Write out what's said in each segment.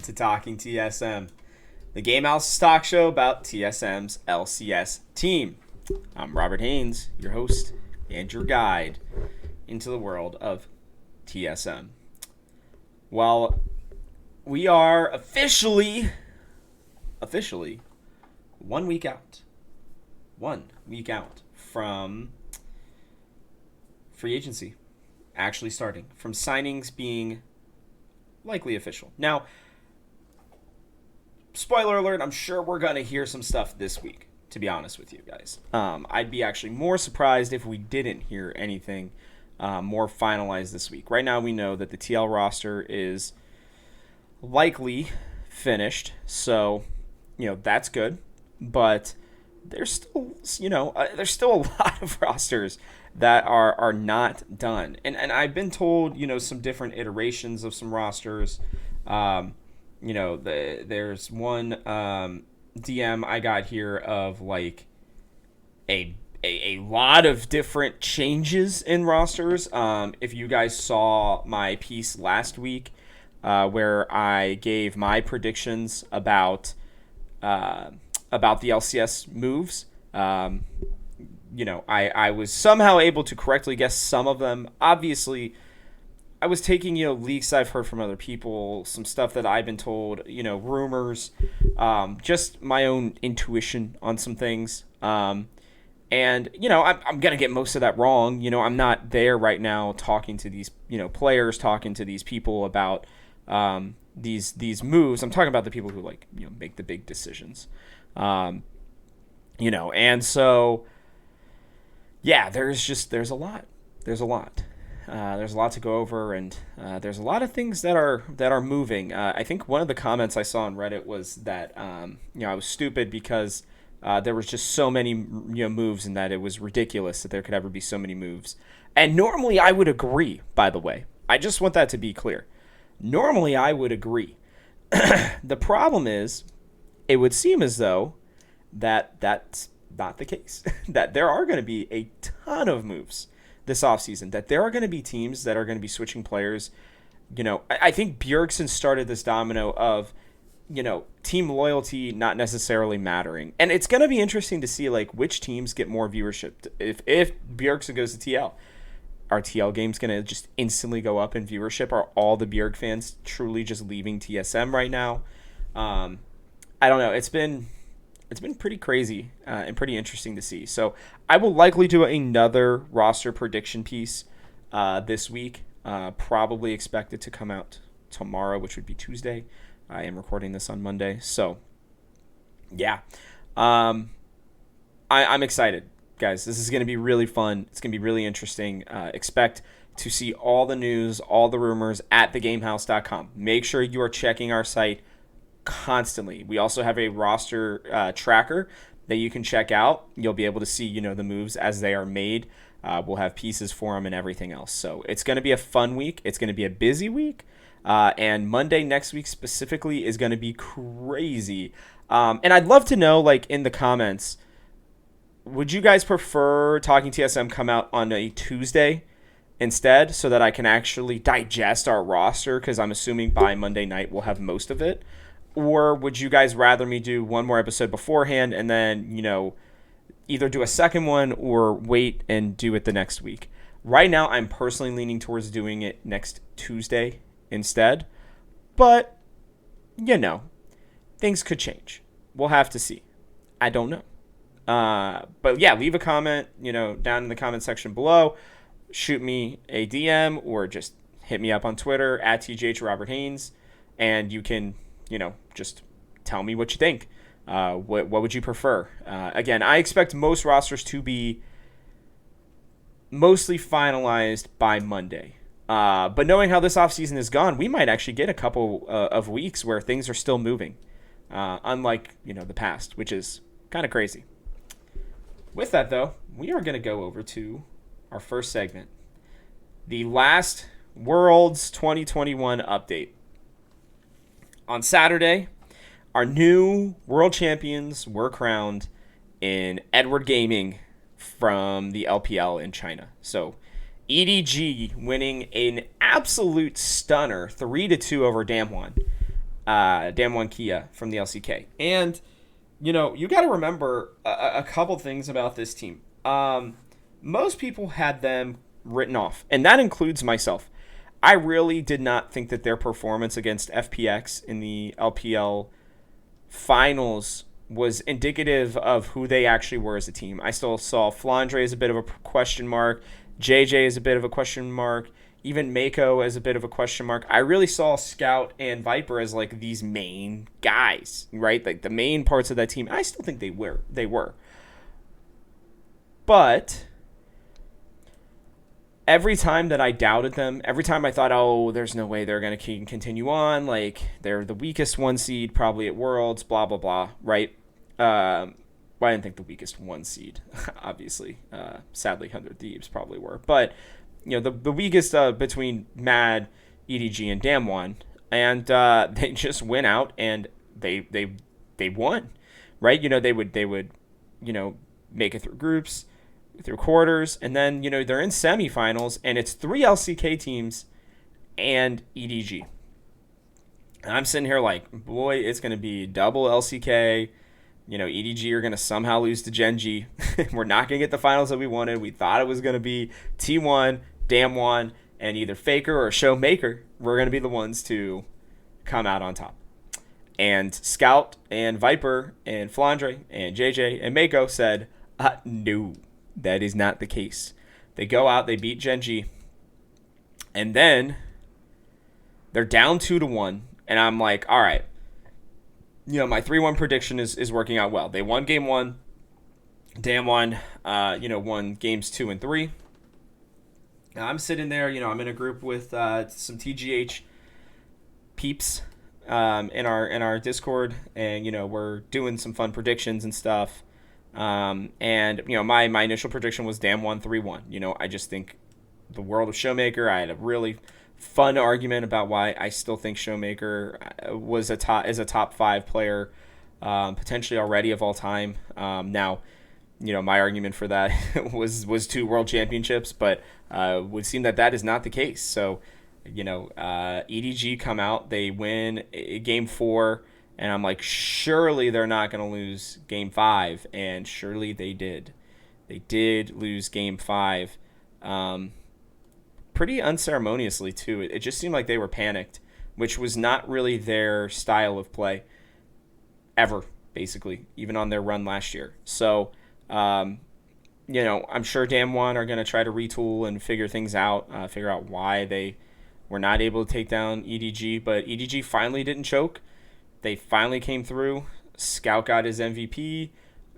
to Talking TSM, the Game House talk show about TSM's LCS team. I'm Robert Haynes, your host and your guide into the world of TSM. Well, we are officially 1 week out. 1 week out from free agency actually starting, from signings being likely official. Now, spoiler alert, I'm sure we're going to hear some stuff this week, to be honest with you guys. I'd be actually more surprised if we didn't hear anything more finalized this week. Right now we know that the TL roster is likely finished, so, that's good. But there's still, there's still a lot of rosters that are not done. And I've been told, some different iterations of some rosters. There's one DM I got here of like a lot of different changes in rosters. If you guys saw my piece last week, where I gave my predictions about the LCS moves, I was somehow able to correctly guess some of them. Obviously, I was taking, leaks I've heard from other people, some stuff that I've been told, rumors, just my own intuition on some things. I'm going to get most of that wrong. I'm not there right now talking to these, players, talking to these people about these moves. I'm talking about the people who, make the big decisions. And so, yeah, there's a lot. There's a lot to go over, and there's a lot of things that are moving. I think one of the comments I saw on Reddit was that I was stupid because there was just so many moves, and that it was ridiculous that there could ever be so many moves. And normally I would agree. By the way, I just want that to be clear. Normally I would agree. The problem is, it would seem as though that's not the case. That there are going to be a ton of moves this offseason, that there are going to be teams that are going to be switching players. I think Bjergsen started this domino of, team loyalty not necessarily mattering. And it's going to be interesting to see, which teams get more viewership. If Bjergsen goes to TL, are TL games going to just instantly go up in viewership? Are all the Bjerg fans truly just leaving TSM right now? I don't know. It's been pretty crazy and pretty interesting to see. So I will likely do another roster prediction piece this week. Probably expected to come out tomorrow, which would be Tuesday. I am recording this on Monday. So, yeah. I'm excited, guys. This is going to be really fun. It's going to be really interesting. Expect to see all the news, all the rumors at thegamehouse.com. Make sure you are checking our site constantly. We also have a roster tracker that you can check out. You'll be able to see, the moves as they are made. We'll have pieces for them and everything else. So it's going to be a fun week. It's going to be a busy week. And Monday next week specifically is going to be crazy. And I'd love to know, in the comments, would you guys prefer Talking TSM come out on a Tuesday instead, so that I can actually digest our roster? Because I'm assuming by Monday night we'll have most of it. Or would you guys rather me do one more episode beforehand and then, either do a second one or wait and do it the next week? Right now, I'm personally leaning towards doing it next Tuesday instead. But, things could change. We'll have to see. I don't know. But, yeah, leave a comment, down in the comment section below. Shoot me a DM or just hit me up on Twitter at @TJHRobertHaynes. And you can, just tell me what you think. What would you prefer? Again, I expect most rosters to be mostly finalized by Monday. But knowing how this offseason is gone, we might actually get a couple of weeks where things are still moving. Unlike, the past, which is kind of crazy. With that, though, we are going to go over to our first segment. The last Worlds 2021 update. On Saturday, our new world champions were crowned in Edward Gaming from the LPL in China. So EDG winning an absolute stunner 3-2 over Damwon. Damwon Kia from the LCK. And, you got to remember a couple things about this team. Most people had them written off, and that includes myself. I really did not think that their performance against FPX in the LPL finals was indicative of who they actually were as a team. I still saw Flandre as a bit of a question mark, JJ as a bit of a question mark, even Mako as a bit of a question mark. I really saw Scout and Viper as like these main guys, right? Like the main parts of that team. I still think they were. But every time that I doubted them, every time I thought, oh, there's no way they're going to continue on, like they're the weakest one seed probably at Worlds, blah, blah, blah, right? Well, I didn't think the weakest one seed, obviously. Sadly, 100 Thieves probably were. But, the weakest between Mad, EDG, and Damwon. And they just went out and they won, right? They would make it through groups, through quarters, and then they're in semifinals, and it's 3 LCK teams and EDG. And I'm sitting here like, boy, it's going to be double LCK. EDG are going to somehow lose to Genji. We're not going to get the finals that we wanted. We thought it was going to be T1, Damwon, and either Faker or Showmaker. We're going to be the ones to come out on top. And Scout and Viper and Flandre and JJ and Mako said, no. That is not the case. They go out, they beat Genji, and then they're down 2-1, and I'm like, all right, my 3-1 prediction is working out well. They won game 1. Damwon, won games 2 and 3. Now I'm sitting there, I'm in a group with some TGH peeps in our Discord, and we're doing some fun predictions and stuff. And my initial prediction was Damwon 3-1. I just think the world of Showmaker. I had a really fun argument about why I still think Showmaker is a top 5 player, potentially already of all time. Now, my argument for that was 2 world championships, but would seem that is not the case. So, EDG come out, they win game 4. And I'm like, surely they're not going to lose game 5. And surely they did. They did lose game 5. Pretty unceremoniously, too. It just seemed like they were panicked, which was not really their style of play ever, basically, even on their run last year. So, I'm sure Damwon are going to try to retool and figure things out, figure out why they were not able to take down EDG. But EDG finally didn't choke. They finally came through. Scout got his MVP.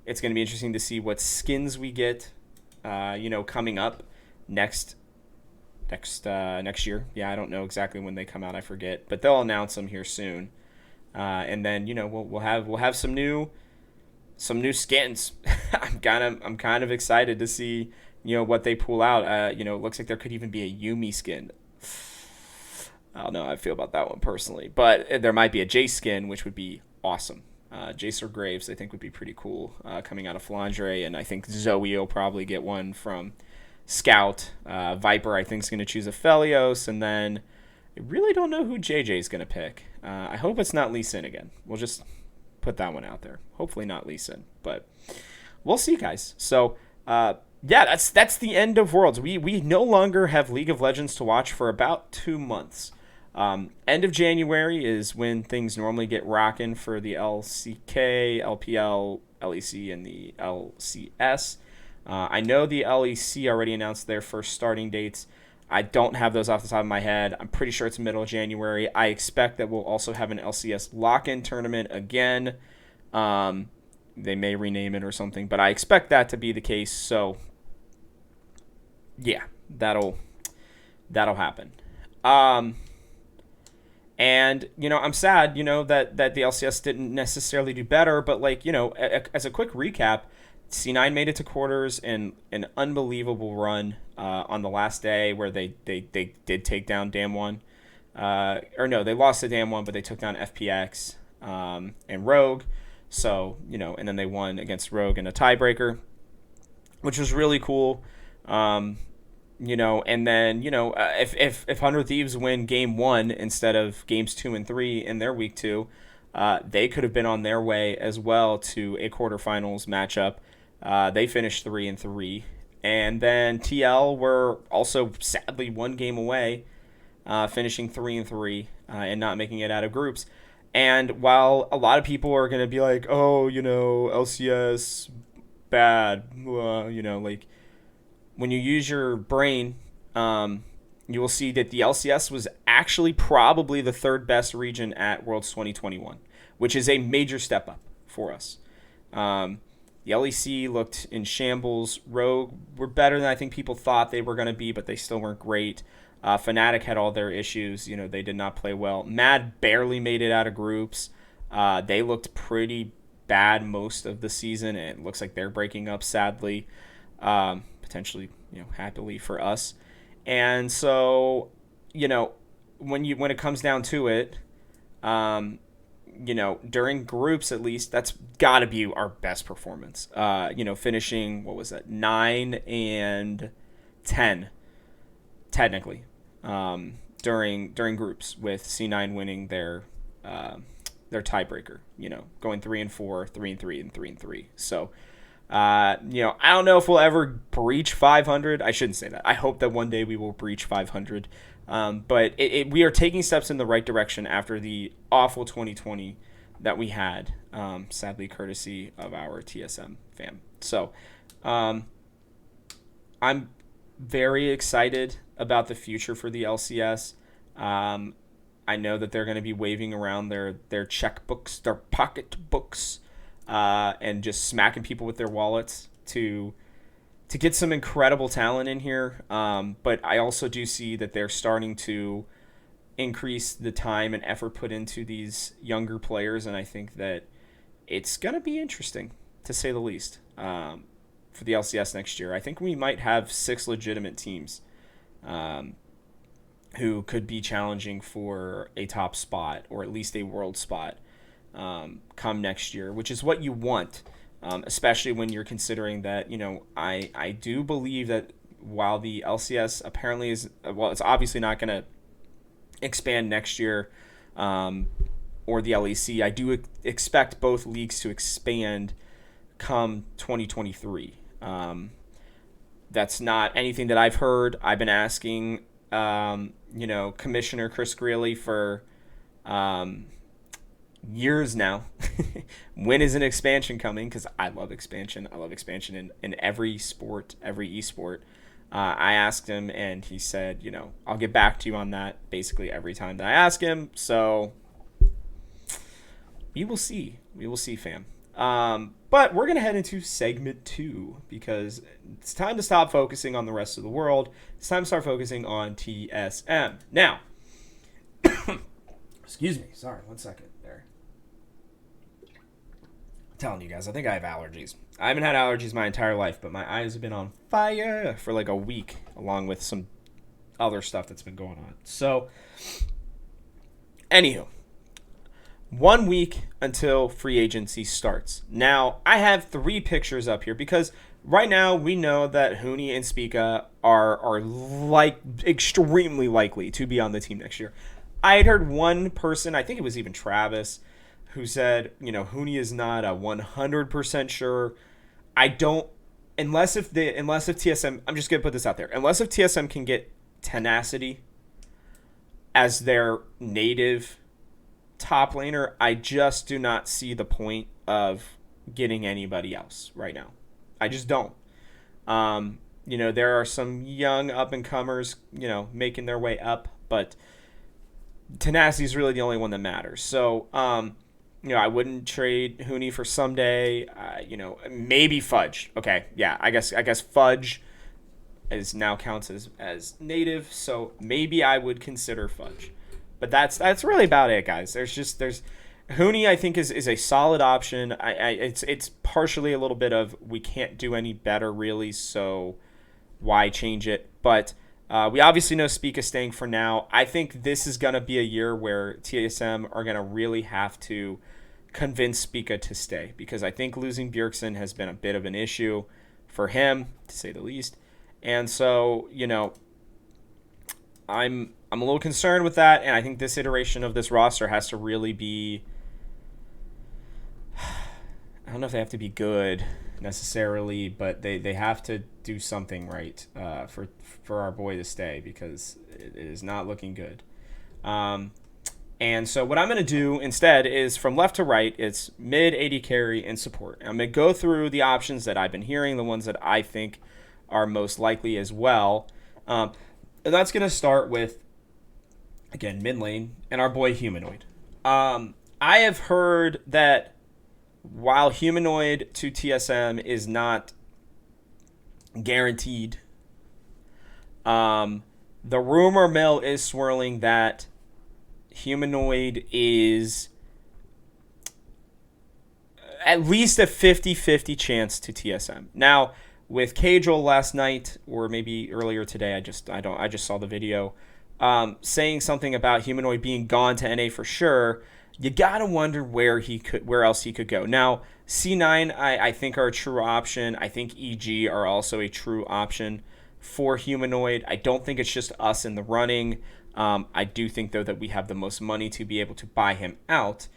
It's going to be interesting to see what skins we get, coming up next year. Yeah, I don't know exactly when they come out. I forget, but they'll announce them here soon. And then we'll have some new skins. I'm kind of excited to see what they pull out. It looks like there could even be a Yumi skin. I don't know how I feel about that one personally. But there might be a Jace skin, which would be awesome. Jace or Graves, I think, would be pretty cool coming out of Flandre. And I think Zoe will probably get one from Scout. Viper, I think, is going to choose Aphelios. And then I really don't know who JJ is going to pick. I hope it's not Lee Sin again. We'll just put that one out there. Hopefully not Lee Sin. But we'll see, guys. So, that's the end of Worlds. We no longer have League of Legends to watch for about 2 months. End of January is when things normally get rocking for the LCK, LPL, LEC, and the LCS. I know the LEC already announced their first starting dates. I don't have those off the top of my head. I'm pretty sure it's middle of January. I expect that we'll also have an LCS lock-in tournament again. They may rename it or something, but I expect that to be the case. So, yeah, that'll happen. And, I'm sad, that the LCS didn't necessarily do better. But, as a quick recap, C9 made it to quarters in an unbelievable run on the last day where they did take down Damwon. They lost to Damwon, but they took down FPX and Rogue. So, and then they won against Rogue in a tiebreaker, which was really cool. And then if 100 Thieves win game one instead of games 2 and 3 in their week two, they could have been on their way as well to a quarterfinals matchup. They finished 3-3, and then TL were also sadly one game away, finishing 3-3 and not making it out of groups. And while a lot of people are going to be like, oh, LCS bad, like when you use your brain, you will see that the LCS was actually probably the third best region at Worlds 2021, which is a major step up for us. The LEC looked in shambles. Rogue were better than I think people thought they were going to be, but they still weren't great. Fnatic had all their issues. They did not play well. Mad barely made it out of groups. They looked pretty bad most of the season. It looks like they're breaking up, sadly. Potentially, happily for us. And so, when it comes down to it, during groups at least, that's got to be our best performance. Finishing, what was that, 9-10, technically, during groups, with C9 winning their tiebreaker. Going 3-4, 3-3, and 3-3. So. I don't know if we'll ever breach 500. I shouldn't say that. I hope that one day we will breach 500. But we are taking steps in the right direction after the awful 2020 that we had, sadly, courtesy of our TSM fam. So, I'm very excited about the future for the LCS. I know that they're going to be waving around their checkbooks, their pocketbooks, and just smacking people with their wallets to get some incredible talent in here. But I also do see that they're starting to increase the time and effort put into these younger players, and I think that it's going to be interesting, to say the least, for the LCS next year. I think we might have 6 legitimate teams who could be challenging for a top spot, or at least a world spot, come next year, which is what you want, especially when you're considering that, I do believe that while the LCS apparently is, it's obviously not going to expand next year, or the LEC, I do expect both leagues to expand come 2023. That's not anything that I've heard. I've been asking, Commissioner Chris Greeley for years now. When is an expansion coming? Because I love expansion. I love expansion in every sport, every esport. I asked him, and he said, I'll get back to you on that basically every time that I ask him. So we will see. We will see, fam. But we're going to head into segment 2, because it's time to stop focusing on the rest of the world. It's time to start focusing on TSM. Now, excuse me. Sorry, 1 second there. I'm telling you guys, I think I have allergies. I haven't had allergies my entire life, but my eyes have been on fire for like a week, along with some other stuff that's been going on. So, anywho, 1 week until free agency starts. Now, I have 3 pictures up here because right now we know that Huni and Spica are like extremely likely to be on the team next year. I had heard one person, I think it was even Travis, who said, Huni is not a 100% sure. I don't, unless if TSM, I'm just going to put this out there, unless if TSM can get Tenacity as their native top laner, I just do not see the point of getting anybody else right now. I just don't. There are some young up-and-comers, making their way up, but Tenacity is really the only one that matters. So, I wouldn't trade Huni for Someday. Maybe Fudge. Okay, yeah, I guess Fudge is now counts as native, so maybe I would consider Fudge. But that's really about it, guys. There's Huni, I think, is a solid option. It's partially a little bit of we can't do any better really, so why change it? But we obviously know Spica is staying for now. I think this is gonna be a year where TSM are gonna really have to convince Spica to stay, because I think losing Bjergsen has been a bit of an issue for him, to say the least. And so, I'm a little concerned with that, and I think this iteration of this roster has to really be, I don't know if they have to be good necessarily, but they have to do something right for our boy to stay, because it is not looking good. And so what I'm going to do instead is, from left to right, it's mid, AD carry, and support. I'm going to go through the options that I've been hearing, the ones that I think are most likely as well. And that's going to start with, again, mid lane and our boy Humanoid. I have heard that while Humanoid to TSM is not guaranteed, the rumor mill is swirling that Humanoid is at least a 50-50 chance to TSM. Now, with Cajal last night, or maybe earlier today, I just saw the video, saying something about Humanoid being gone to NA for sure. You gotta wonder where else he could go. Now, C9 I think are a true option. I think EG are also a true option for Humanoid. I don't think it's just us in the running. I do think, though, that we have the most money to be able to buy him out,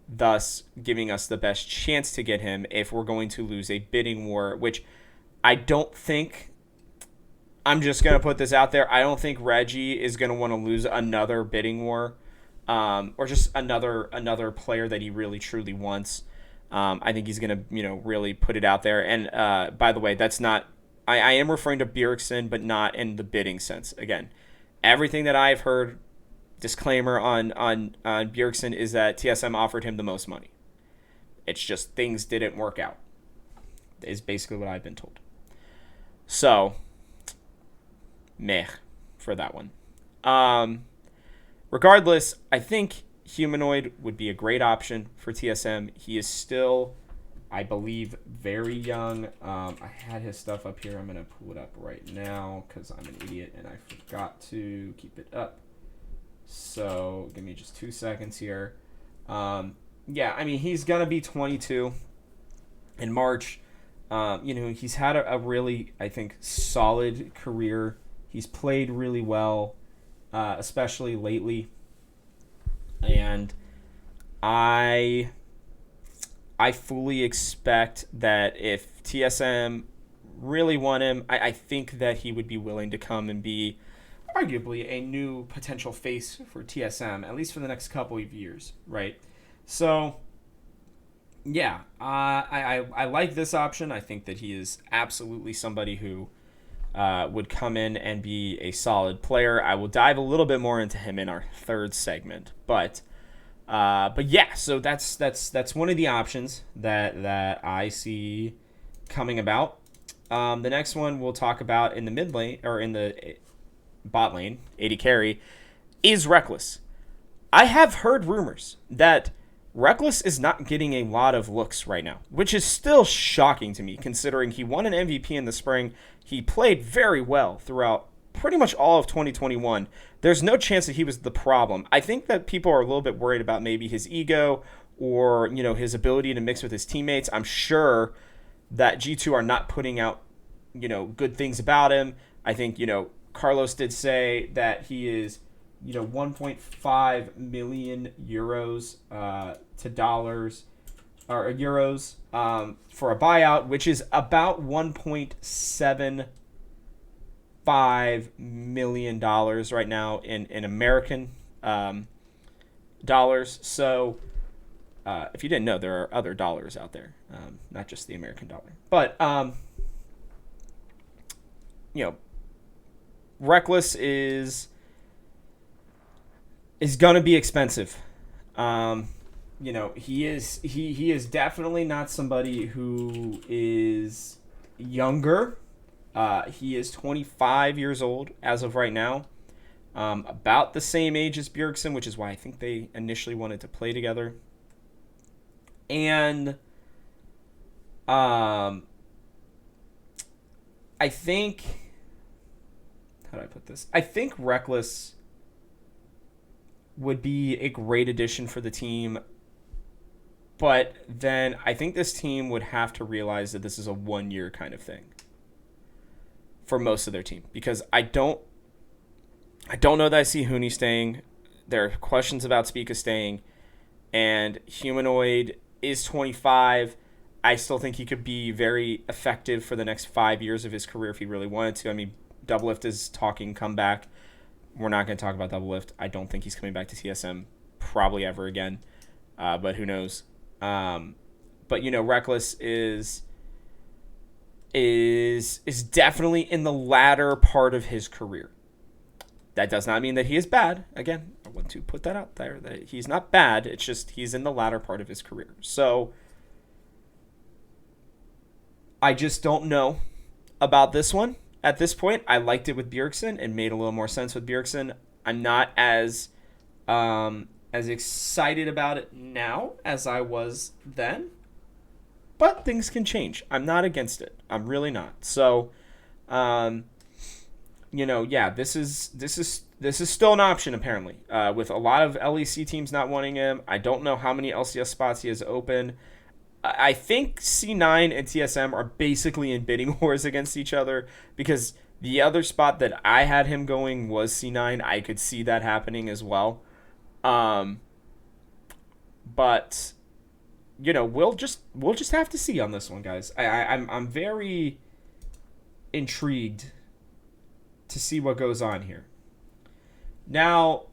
thus giving us the best chance to get him if we're going to lose a bidding war, which I don't think. I'm just going to put this out there. I don't think Reggie is going to want to lose another bidding war, or just another player that he really truly wants. I think he's going to, really put it out there. And by the way, that's not. I am referring to Bjergsen, but not in the bidding sense. Again, everything that I've heard, disclaimer on Bjergsen, is that TSM offered him the most money. It's just things didn't work out, is basically what I've been told. So, meh for that one. Regardless, I think Humanoid would be a great option for TSM. He is still, I believe, very young. I had his stuff up here. I'm going to pull it up right now because I'm an idiot and I forgot to keep it up. So give me just 2 seconds here. He's going to be 22 in March. He's had a really, I think, solid career. He's played really well, especially lately. And I fully expect that if TSM really want him, I think that he would be willing to come and be arguably a new potential face for TSM, at least for the next couple of years, right? So, yeah, I like this option. I think that he is absolutely somebody who would come in and be a solid player. I will dive a little bit more into him in our third segment, but yeah, so that's one of the options that I see coming about. The next one we'll talk about in the mid lane, or in the bot lane, AD carry, is Reckless. I have heard rumors that Reckless is not getting a lot of looks right now, which is still shocking to me, considering he won an MVP in the spring. He played very well throughout pretty much all of 2021. There's no chance that he was the problem. I think that people are a little bit worried about maybe his ego, or his ability to mix with his teammates. I'm sure that G2 are not putting out good things about him. I think Carlos did say that he is 1.5 million euros to dollars, or euros, for a buyout, which is about $1.75 million right now in American dollars. So if you didn't know, there are other dollars out there, not just the American dollar. But Reckless is going to be expensive. He is definitely not somebody who is younger. He is 25 years old as of right now. About the same age as Bjergsen, which is why I think they initially wanted to play together. And I think, how do I put this? I think Reckless would be a great addition for the team, but then I think this team would have to realize that this is a 1-year kind of thing. for most of their team, because I don't know that I see Hooney staying. There are questions about Spica staying, and Humanoid is 25. I still think he could be very effective for the next 5 years of his career if he really wanted to. I mean, Doublelift is talking comeback. We're not going to talk about Doublelift. I don't think he's coming back to TSM probably ever again, but who knows? But Reckless is definitely in the latter part of his career. That does not mean that he is bad. Again, I want to put that out there, that he's not bad. It's just he's in the latter part of his career. So I just don't know about this one at this point. I liked it with Bjergsen and made a little more sense with Bjergsen. I'm not as excited about it now as I was then, but things can change. I'm not against it. I'm really not. So, this is still an option apparently. With a lot of LEC teams not wanting him, I don't know how many LCS spots he has open. I think C9 and TSM are basically in bidding wars against each other, because the other spot that I had him going was C9. I could see that happening as well. But we'll just have to see on this one, guys. I'm very intrigued to see what goes on here. Now,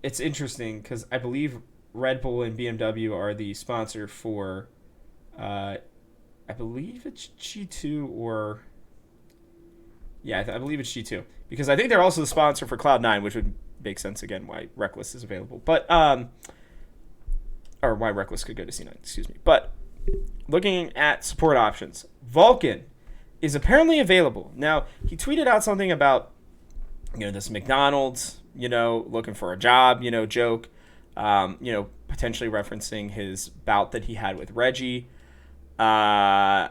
it's interesting because I believe Red Bull and BMW are the sponsor for, I believe it's G2 or, yeah, I believe it's G2, because I think they're also the sponsor for Cloud9, which would make sense again why Reckless is available, but or why Reckless could go to C9, excuse me. But looking at support options, Vulcan is apparently available. Now, he tweeted out something about, this McDonald's, looking for a job, joke, potentially referencing his bout that he had with Reggie. I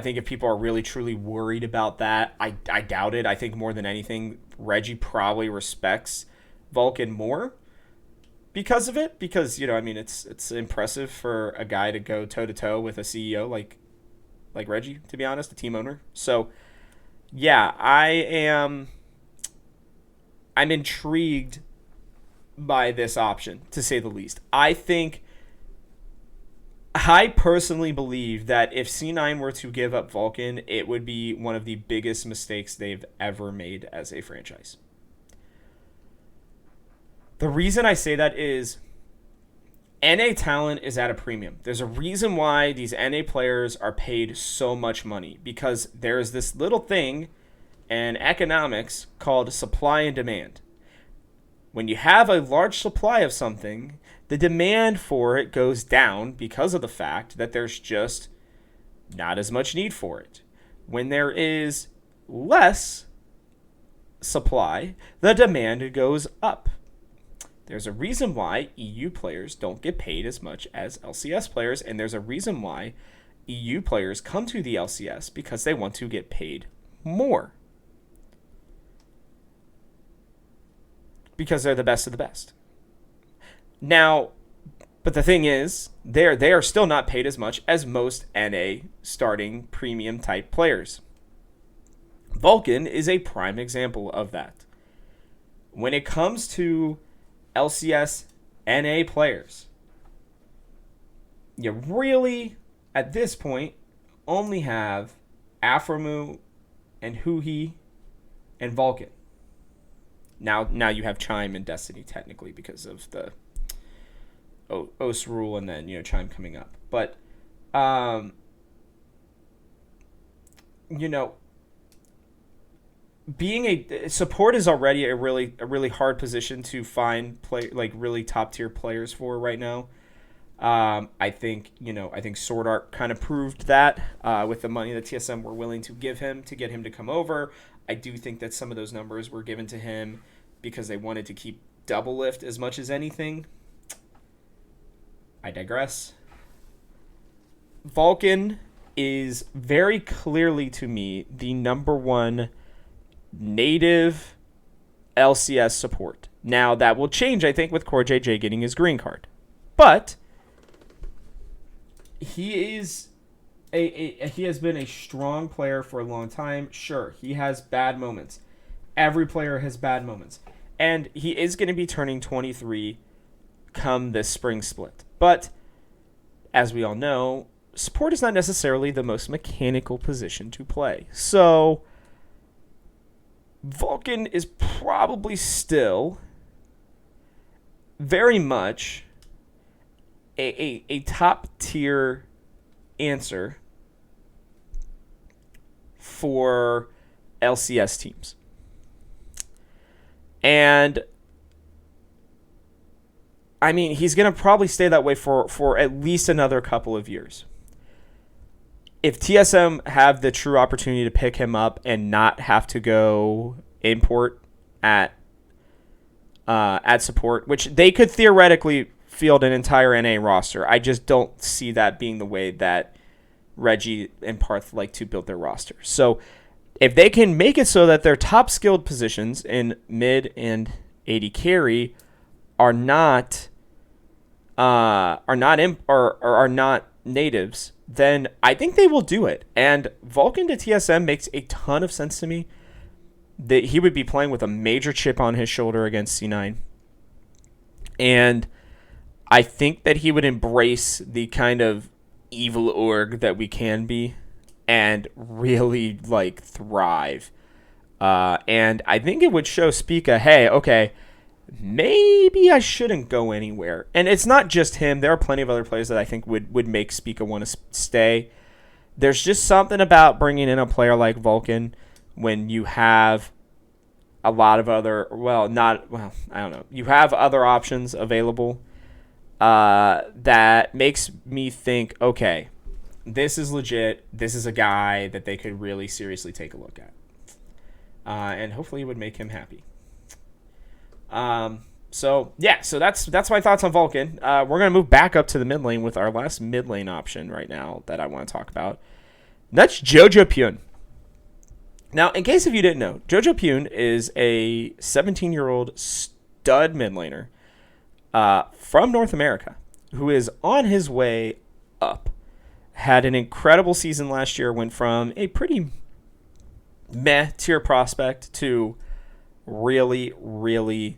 think if people are really, truly worried about that, I doubt it. I think more than anything, Reggie probably respects Vulcan more because of it. Because, it's impressive for a guy to go toe-to-toe with a CEO like Reggie, to be honest, a team owner. So, yeah, I'm intrigued by this option, to say the least. I personally believe that if C9 were to give up Vulcan, it would be one of the biggest mistakes they've ever made as a franchise. The reason I say that is NA talent is at a premium. There's a reason why these NA players are paid so much money, because there's this little thing in economics called supply and demand. When you have a large supply of something, the demand for it goes down because of the fact that there's just not as much need for it. When there is less supply, the demand goes up. There's a reason why EU players don't get paid as much as LCS players, and there's a reason why EU players come to the LCS, because they want to get paid more. Because they're the best of the best. Now, but the thing is, they are still not paid as much as most NA starting premium type players. Vulcan is a prime example of that. When it comes to LCS NA players, you really, at this point, only have Afromu and Huhi and Vulcan. Now you have Chime and Destiny, technically, because of the OS rule, and then, Chime coming up. But, being a support is already a really hard position to find really top tier players for right now. I think Sword Art kind of proved that with the money that TSM were willing to give him to get him to come over. I do think that some of those numbers were given to him because they wanted to keep Doublelift as much as anything. I digress. Vulcan is very clearly, to me, the number one native LCS support. Now, that will change, I think, with Core JJ getting his green card. But he is he has been a strong player for a long time. Sure, he has bad moments. Every player has bad moments. And he is going to be turning 23 come this spring split. But as we all know, support is not necessarily the most mechanical position to play. So Vulcan is probably still very much a top tier answer for LCS teams. And I mean, he's going to probably stay that way for at least another couple of years. If TSM have the true opportunity to pick him up and not have to go import at support, which they could theoretically field an entire NA roster, I just don't see that being the way that Reggie and Parth like to build their roster. So if they can make it so that their top skilled positions in mid and AD carry are not natives, then I think they will do it. And Vulcan to TSM makes a ton of sense to me. That he would be playing with a major chip on his shoulder against C9. And I think that he would embrace the kind of evil org that we can be and really like thrive. And I think it would show Spica, hey, okay, maybe I shouldn't go anywhere. And it's not just him. There are plenty of other players that I think would make Spica want to stay. There's just something about bringing in a player like Vulcan when you have a lot of other, I don't know. You have other options available that makes me think, okay, this is legit. This is a guy that they could really seriously take a look at. And hopefully it would make him happy. So that's my thoughts on Vulcan. We're going to move back up to the mid lane with our last mid lane option right now that I want to talk about. And that's Jojo Pione. Now, in case if you didn't know, Jojo Pione is a 17-year-old stud mid laner from North America who is on his way up. Had an incredible season last year, went from a pretty meh tier prospect to really, really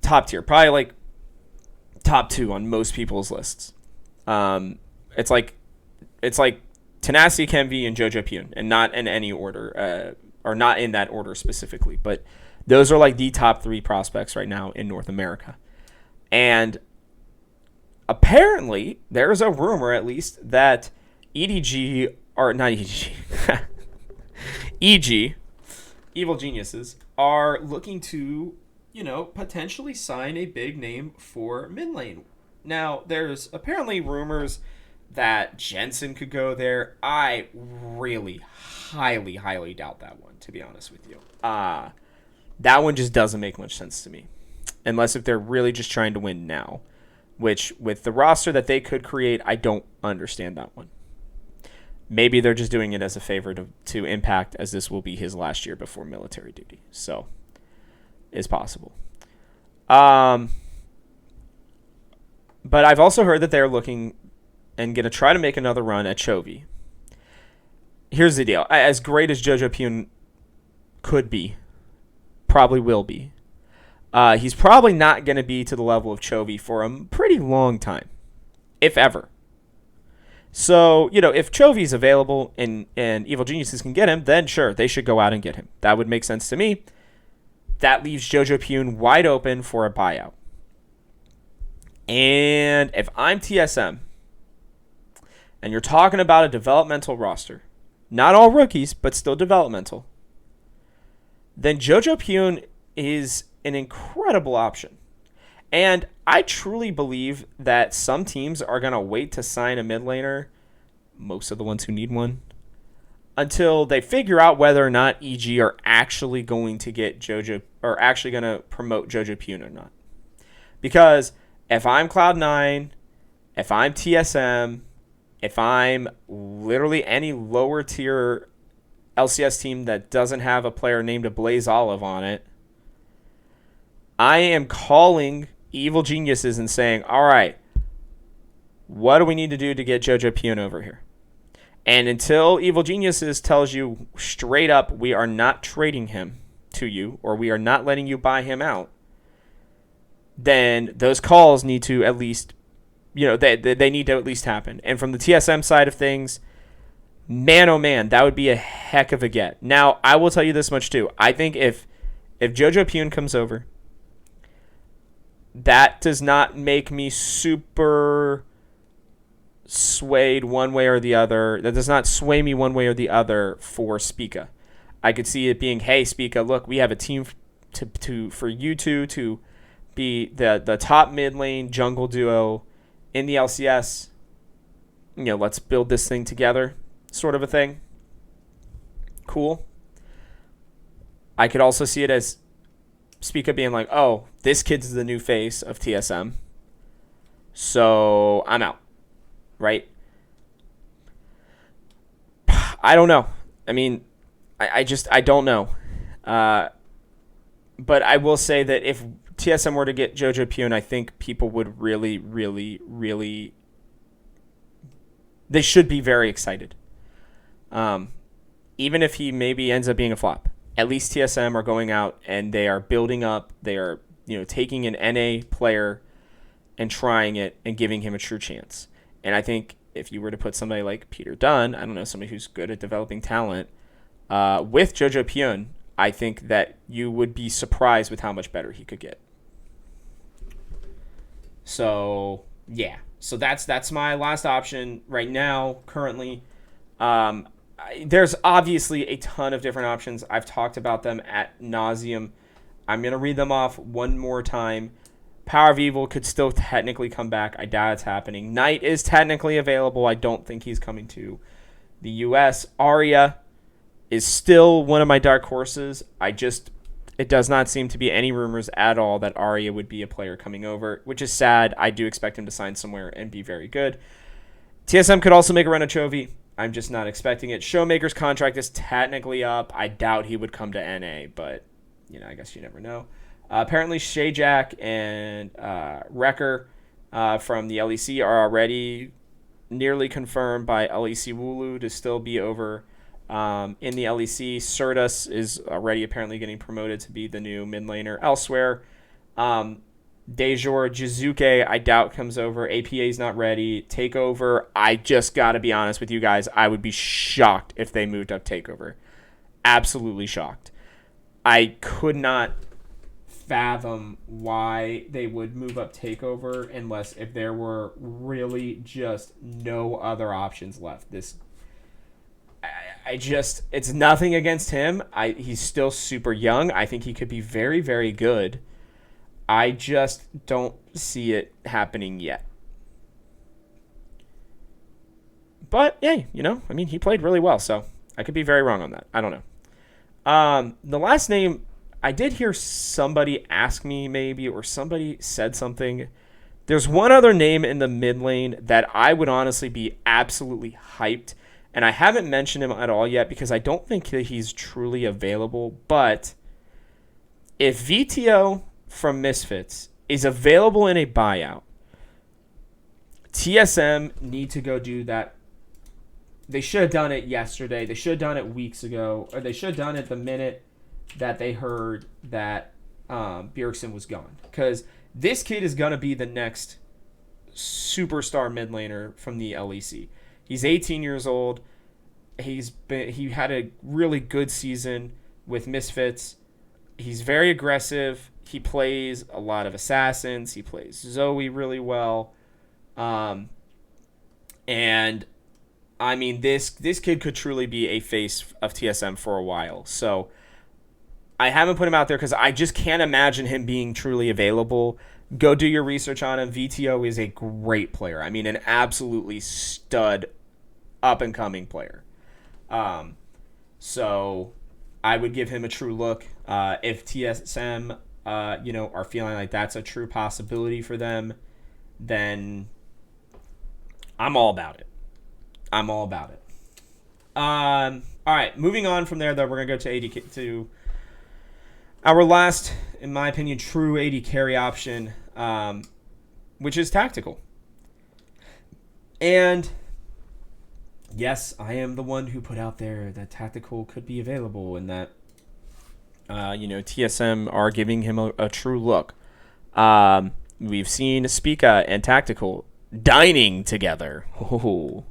top tier. Probably like top 2 on most people's lists. It's like Tenacity, Kenvi, and Jojo Pione, and not in any order, or not in that order specifically. But those are like the top 3 prospects right now in North America. And apparently, there's a rumor, at least, that EDG, or not EDG, EG, Evil Geniuses, are looking to, potentially sign a big name for mid lane. Now, there's apparently rumors that Jensen could go there. I really highly, highly doubt that one, to be honest with you. That one just doesn't make much sense to me. Unless if they're really just trying to win now. Which, with the roster that they could create, I don't understand that one. Maybe they're just doing it as a favor to Impact, as this will be his last year before military duty. So, it's possible. But I've also heard that they're looking and going to try to make another run at Chovy. Here's the deal. As great as Jojo Pione could be, probably will be, he's probably not going to be to the level of Chovy for a pretty long time, if ever. So, if Chovy's available and Evil Geniuses can get him, then sure, they should go out and get him. That would make sense to me. That leaves Jojo Pione wide open for a buyout. And if I'm TSM, and you're talking about a developmental roster, not all rookies, but still developmental, then Jojo Pione is an incredible option. And I truly believe that some teams are going to wait to sign a mid laner, most of the ones who need one, until they figure out whether or not EG are actually going to get Jojo, or actually going to promote Jojo Pione or not. Because if I'm Cloud9, if I'm TSM, if I'm literally any lower tier LCS team that doesn't have a player named a Blaze Olive on it, I am calling Evil Geniuses and saying, all right, What do we need to do to get Jojo Pione over here? And until Evil Geniuses tells you straight up, we are not trading him to you, or we are not letting you buy him out, then those calls need to at least, they need to at least happen. And from the TSM side of things, man, oh man, that would be a heck of a get. Now, I will tell you this much too. I think if Jojo Pione comes over, that does not make me super swayed one way or the other. That does not sway me one way or the other for Spica. I could see it being, hey, Spica, look, we have a team for you two to be the top mid lane jungle duo in the LCS. Let's build this thing together, sort of a thing. Cool. I could also see it as Spica being like, oh, this kid's the new face of TSM, so I'm out, right? I don't know. I mean, I don't know. But I will say that if TSM were to get Jojo Pione, I think people would really, really, really, they should be very excited. Even if he maybe ends up being a flop, at least TSM are going out and they are building up. They are, taking an NA player and trying it and giving him a true chance. And I think if you were to put somebody like Peter Dunn, I don't know, somebody who's good at developing talent, with Jojo Pione, I think that you would be surprised with how much better he could get. So, yeah. So that's my last option right now, currently. There's obviously a ton of different options. I've talked about them ad nauseum. I'm going to read them off one more time. Power of Evil could still technically come back. I doubt it's happening. Knight is technically available. I don't think he's coming to the U.S. Arya is still one of my dark horses. It does not seem to be any rumors at all that Arya would be a player coming over, which is sad. I do expect him to sign somewhere and be very good. TSM could also make a run at Chovy. I'm just not expecting it. Showmaker's contract is technically up. I doubt he would come to NA, but, I guess you never know. Apparently, Shayjack and Wrecker from the LEC are already nearly confirmed by LEC Wooloo to still be over in the LEC. Certus is already apparently getting promoted to be the new mid laner elsewhere. Dejor Jizuke, I doubt comes over. APA is not ready. Takeover, I just got to be honest with you guys. I would be shocked if they moved up Takeover. Absolutely shocked. I could not fathom why they would move up Takeover unless if there were really just no other options left. It's nothing against him. He's still super young. I think he could be very, very good. I just don't see it happening yet. But, yeah, he played really well, so I could be very wrong on that. I don't know. The last name, I did hear somebody ask me maybe, or somebody said something. There's one other name in the mid lane that I would honestly be absolutely hyped, and I haven't mentioned him at all yet because I don't think that he's truly available. But if VTO from Misfits is available in a buyout, TSM need to go do that. They should have done it yesterday. They should have done it weeks ago, or they should have done it the minute that they heard that Bjergsen was gone. Because this kid is going to be the next superstar mid laner from the LEC. He's 18 years old. He had a really good season with Misfits. He's very aggressive. He plays a lot of assassins. He plays Zoe really well. And I mean, this kid could truly be a face of TSM for a while. So I haven't put him out there because I just can't imagine him being truly available. Go do your research on him. VTO is a great player. I mean, an absolutely stud up-and-coming player. So I would give him a true look. If TSM, are feeling like that's a true possibility for them, then I'm all about it. All right, moving on from there, though, we're going to go to our last, in my opinion, true AD carry option, which is tactical. And yes, I am the one who put out there that Tactical could be available and that, TSM are giving him a true look. We've seen Spica and Tactical dining together. Oh.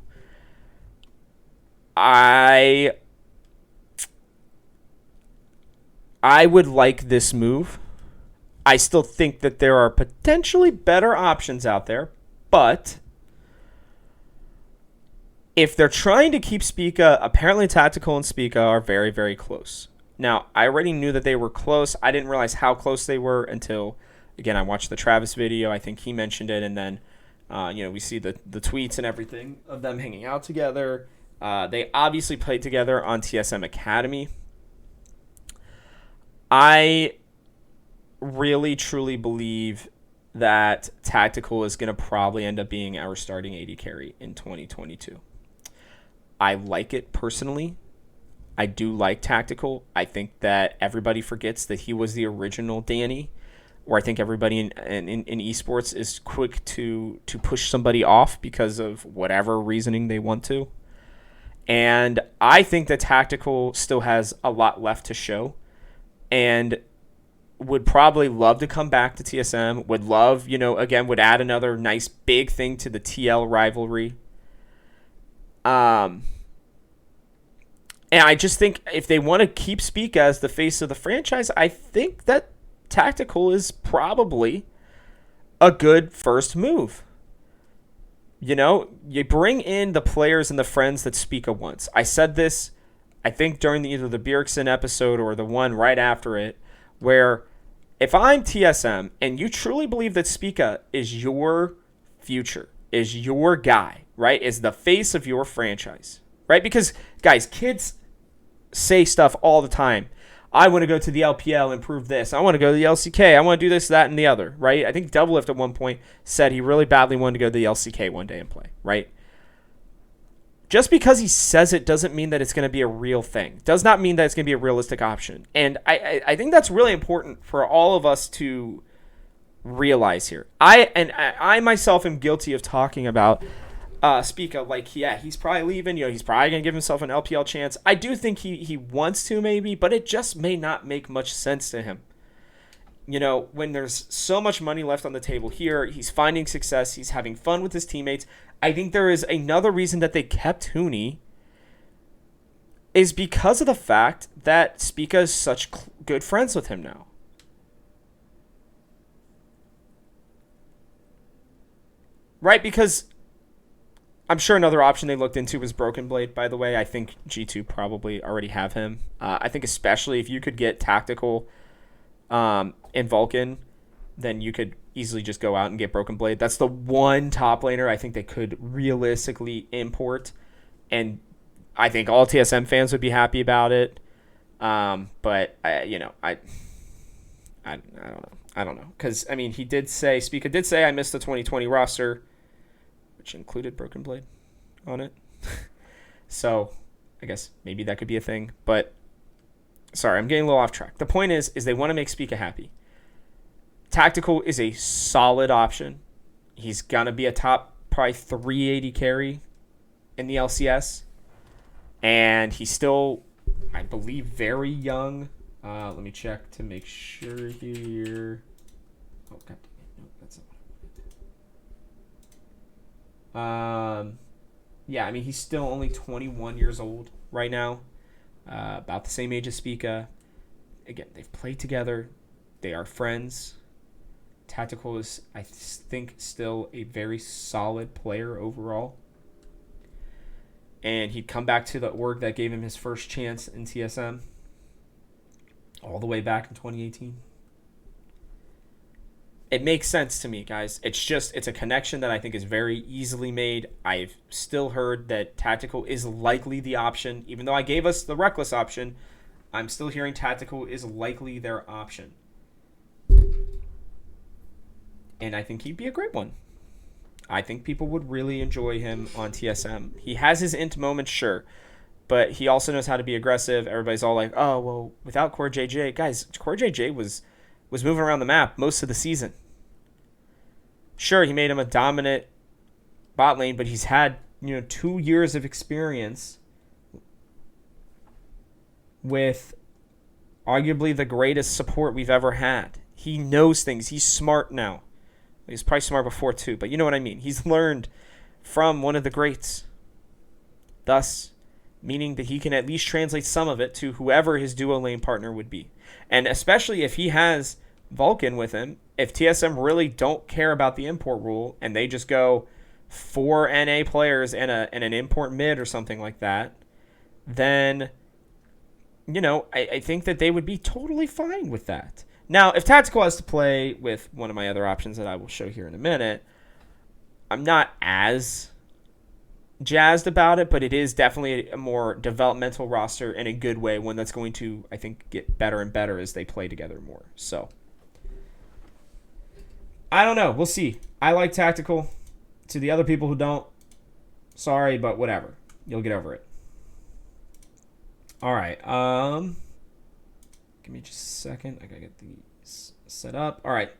I would like this move. I still think that there are potentially better options out there, but if they're trying to keep Spica, apparently Tactical and Spica are very, very close. Now, I already knew that they were close. I didn't realize how close they were until, again, I watched the Travis video. I think he mentioned it, and then, we see the tweets and everything of them hanging out together. They obviously played together on TSM Academy. I really, truly believe that Tactical is going to probably end up being our starting AD carry in 2022. I like it personally. I do like Tactical. I think that everybody forgets that he was the original Danny, or I think everybody in esports is quick to push somebody off because of whatever reasoning they want to. And I think that Tactical still has a lot left to show and would probably love to come back to TSM, would love, again, would add another nice big thing to the TL rivalry. And I just think if they want to keep Spica as the face of the franchise, I think that Tactical is probably a good first move. You bring in the players and the friends that Spica wants. I said this, I think, during either the Bjergsen episode or the one right after it, where if I'm TSM and you truly believe that Spica is your future, is your guy, right, is the face of your franchise, right? Because, guys, kids say stuff all the time. I want to go to the LPL and prove this. I want to go to the LCK. I want to do this, that, and the other, right? I think Doublelift at one point said he really badly wanted to go to the LCK one day and play, right? Just because he says it doesn't mean that it's going to be a real thing. Does not mean that it's going to be a realistic option. And I think that's really important for all of us to realize here. I myself am guilty of talking about Spica like, he's probably leaving. He's probably going to give himself an LPL chance. I do think he wants to maybe, but it just may not make much sense to him. When there's so much money left on the table here, he's finding success, he's having fun with his teammates. I think there is another reason that they kept Huni is because of the fact that Spica is such good friends with him now. Right? Because I'm sure another option they looked into was Broken Blade, by the way. I think G2 probably already have him. I think especially if you could get Tactical and Vulcan, then you could easily just go out and get Broken Blade. That's the one top laner I think they could realistically import, and I think all TSM fans would be happy about it. But I don't know, because he did say, Spica did say, I missed the 2020 roster, which included Broken Blade on it. So I guess maybe that could be a thing. But sorry, I'm getting a little off track. The point is they want to make Spica happy. Tactical is a solid option. He's going to be a top probably 380 carry in the LCS. And he's still, I believe, very young. Let me check to make sure here. Oh, God. No, that's not what I did. He's still only 21 years old right now. About the same age as Spica. Again, they've played together. They are friends. Tactical is, I think, still a very solid player overall. And he'd come back to the org that gave him his first chance in TSM all the way back in 2018. It makes sense to me, guys. It's a connection that I think is very easily made. I've still heard that Tactical is likely the option. Even though I gave us the Reckless option, I'm still hearing Tactical is likely their option. And I think he'd be a great one. I think people would really enjoy him on TSM. He has his int moments, sure, but he also knows how to be aggressive. Everybody's all like, oh, well, without Core JJ. Guys, Core JJ was moving around the map most of the season. Sure, he made him a dominant bot lane, but he's had 2 years of experience with arguably the greatest support we've ever had. He knows things. He's smart now. He was probably smart before too, but you know what I mean. He's learned from one of the greats. Thus, meaning that he can at least translate some of it to whoever his duo lane partner would be. And especially if he has Vulcan with him, if TSM really don't care about the import rule and they just go 4 NA players and an import mid or something like that, then, I think that they would be totally fine with that. Now, if Tactical has to play with one of my other options that I will show here in a minute, I'm not as jazzed about it, but it is definitely a more developmental roster in a good way, one that's going to, I think, get better and better as they play together more. So, I don't know. We'll see. I like Tactical. To the other people who don't, sorry, but whatever. You'll get over it. All right. Give me just a second. I gotta get these set up. All right.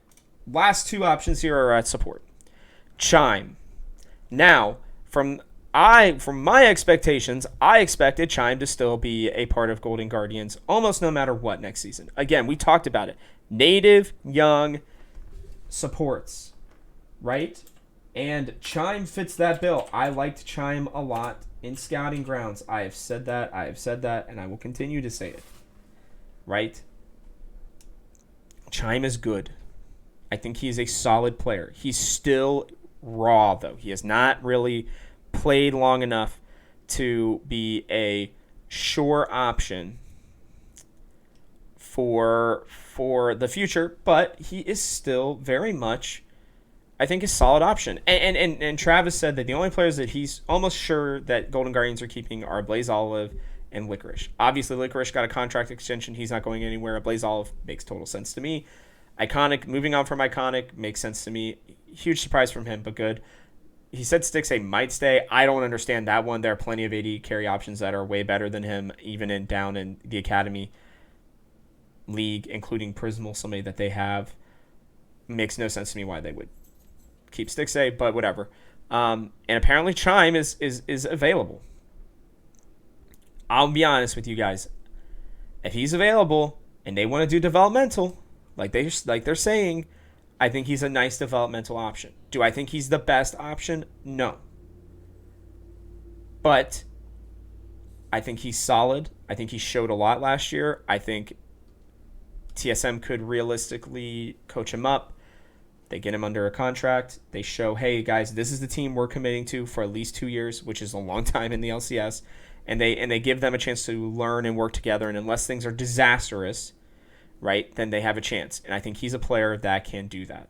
Last two options here are at support. Chime. Now, from my expectations, I expected Chime to still be a part of Golden Guardians almost no matter what next season. Again, we talked about it. Native, young, supports, right? And Chime fits that bill. I liked Chime a lot in Scouting Grounds. I have said that, and I will continue to say it. Right? Chime is good. I think he's a solid player. He's still raw, though. He has not really played long enough to be a sure option for the future, but he is still very much, I think, a solid option. And Travis said that the only players that he's almost sure that Golden Guardians are keeping are Blaze Olive and Licorice. Obviously, Licorice got a contract extension. He's not going anywhere. Blaze Olive makes total sense to me. Iconic, moving on from Iconic, makes sense to me. Huge surprise from him, but good. He said Stixxay might stay. I don't understand that one. There are plenty of AD carry options that are way better than him, even down in the Academy League, including Prismal, somebody that they have. Makes no sense to me why they would keep Stixxay, but whatever. And apparently Chime is available. I'll be honest with you guys. If he's available and they want to do developmental, like they're saying, I think he's a nice developmental option. Do I think he's the best option? No. But I think he's solid. I think he showed a lot last year. I think TSM could realistically coach him up. They get him under a contract. They show, hey, guys, this is the team we're committing to for at least 2 years, which is a long time in the LCS. And they give them a chance to learn and work together. And unless things are disastrous, right, then they have a chance. And I think he's a player that can do that.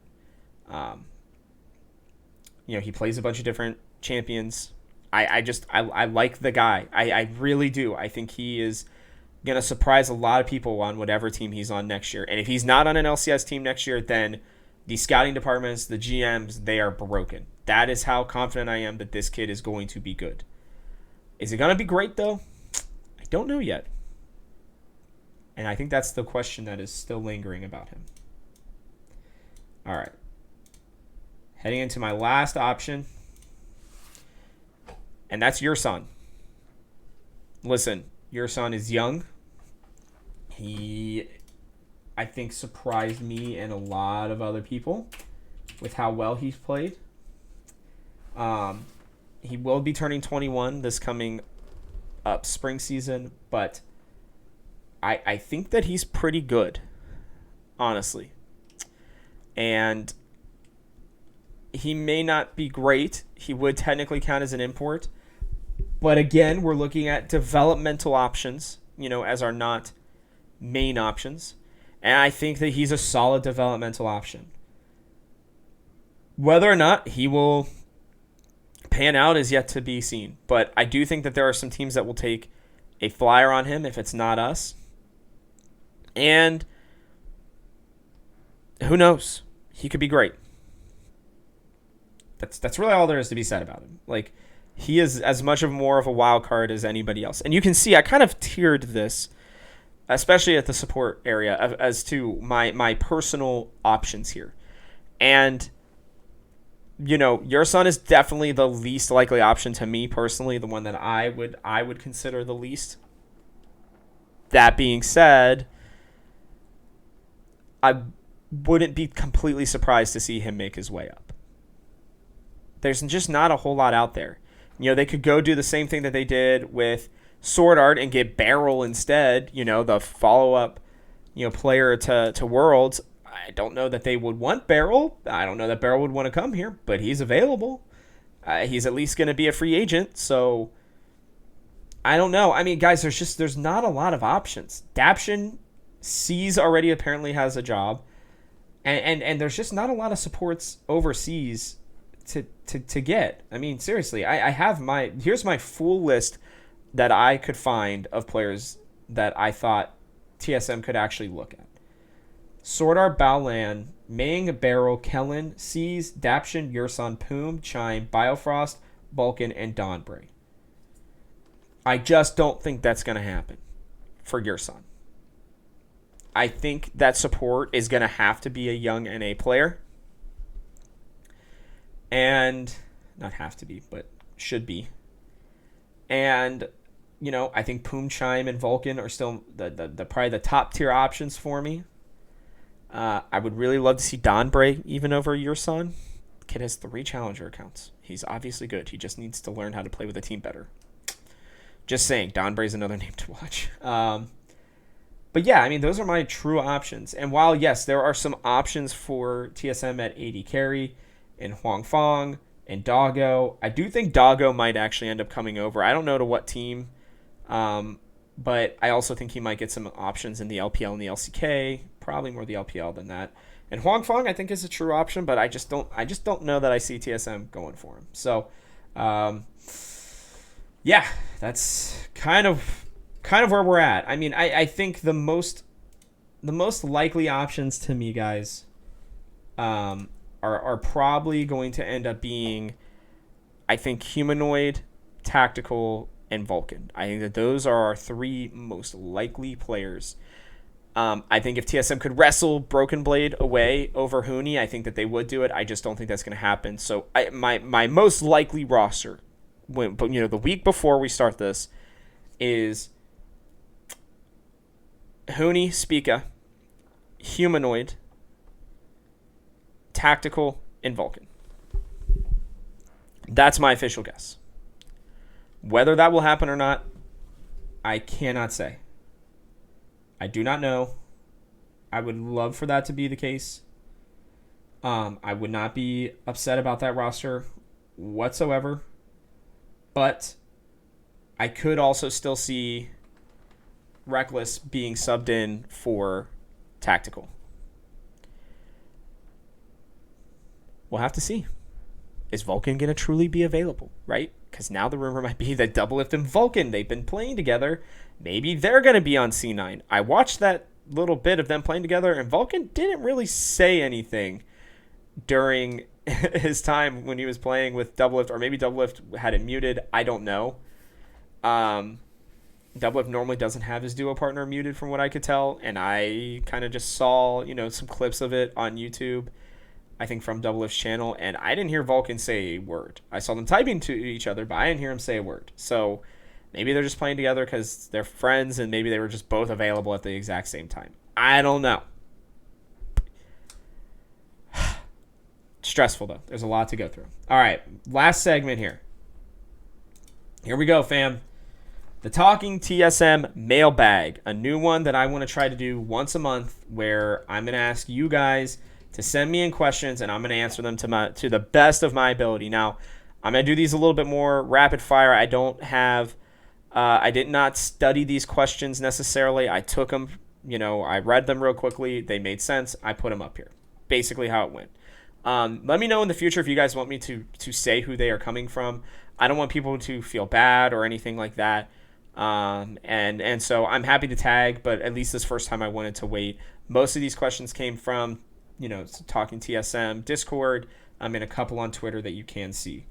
He plays a bunch of different champions. I like the guy. I really do. I think he is going to surprise a lot of people on whatever team he's on next year. And if he's not on an LCS team next year, then the scouting departments, the GMs, they are broken. That is how confident I am that this kid is going to be good. Is it going to be great, though? I don't know yet. And I think that's the question that is still lingering about him. All right. Heading into my last option. And that's your son. Listen, your son is young. He, I think, surprised me and a lot of other people with how well he's played. He will be turning 21 this coming up spring season, but I think that he's pretty good, honestly. And he may not be great. He would technically count as an import. But again, we're looking at developmental options, as our not main options. And I think that he's a solid developmental option. Whether or not he will pan out is yet to be seen. But I do think that there are some teams that will take a flyer on him if it's not us. And who knows? He could be great. That's really all there is to be said about him. Like, he is as much of more of a wild card as anybody else. And you can see I kind of tiered this, especially at the support area, as to my personal options here. And Your son is definitely the least likely option to me personally, the one that I would consider the least. That being said, I wouldn't be completely surprised to see him make his way up. There's just not a whole lot out there. They could go do the same thing that they did with Sword Art and get Beryl instead, the follow-up, player to Worlds. I don't know that they would want Beryl. I don't know that Beryl would want to come here, but he's available. He's at least going to be a free agent, so I don't know. I mean, guys, there's not a lot of options. Daption Seas already apparently has a job, and there's just not a lot of supports overseas to get. I mean, seriously, I have here's my full list that I could find of players that I thought TSM could actually look at. Sword Art, Baolan, Ming, Beryl, Kellen, Seas, Daption, Yurson, Poom, Chime, Biofrost, Vulcan, and Dawnbray. I just don't think that's going to happen for Yurson. I think that support is going to have to be a young NA player. And not have to be, but should be. And, I think Poom, Chime, and Vulcan are still the probably the top tier options for me. I would really love to see Dawnbray even over Yurson. The kid has 3 challenger accounts. He's obviously good. He just needs to learn how to play with a team better. Just saying, Dawnbray's another name to watch. But yeah, I mean, those are my true options. And while, yes, there are some options for TSM at AD carry and Huang Fong and Doggo, I do think Doggo might actually end up coming over. I don't know to what team, but I also think he might get some options in the LPL and the LCK, probably more the LPL than that. And Huang Fong, I think, is a true option, but I just don't know that I see TSM going for him. So, yeah, that's kind of where we're at. I mean, I think the most likely options to me, guys, are probably going to end up being, I think, Humanoid, Tactical, and Vulcan. I think that those are our 3 most likely players. I think if TSM could wrestle Broken Blade away over Huni, I think that they would do it. I just don't think that's going to happen. So my most likely roster, the week before we start this, is Huni, Spica, Humanoid, Tactical, and Vulcan. That's my official guess. Whether that will happen or not, I cannot say. I do not know. I would love for that to be the case. I would not be upset about that roster whatsoever. But I could also still see Reckless being subbed in for Tactical. We'll have to see. Is Vulcan going to truly be available, right? Because now the rumor might be that Doublelift and Vulcan, they've been playing together. Maybe they're going to be on C9. I watched that little bit of them playing together, and Vulcan didn't really say anything during his time when he was playing with Doublelift, or maybe Doublelift had it muted. I don't know. Doublelift normally doesn't have his duo partner muted from what I could tell, and I kind of just saw, some clips of it on YouTube, I think from Doublelift's channel, and I didn't hear Vulcan say a word. I saw them typing to each other, but I didn't hear him say a word. So maybe they're just playing together because they're friends, and maybe they were just both available at the exact same time. I don't know. Stressful, though. There's a lot to go through. All right, last segment here. Here we go, fam. The Talking TSM mailbag, a new one that I want to try to do once a month, where I'm going to ask you guys to send me in questions, and I'm going to answer them to the best of my ability. Now, I'm going to do these a little bit more rapid fire. I did not study these questions necessarily. I took them, I read them real quickly. They made sense. I put them up here. Basically how it went. Let me know in the future if you guys want me to say who they are coming from. I don't want people to feel bad or anything like that. And so I'm happy to tag, but at least this first time I wanted to wait. Most of these questions came from, Talking TSM Discord. I'm in a couple on Twitter that you can see.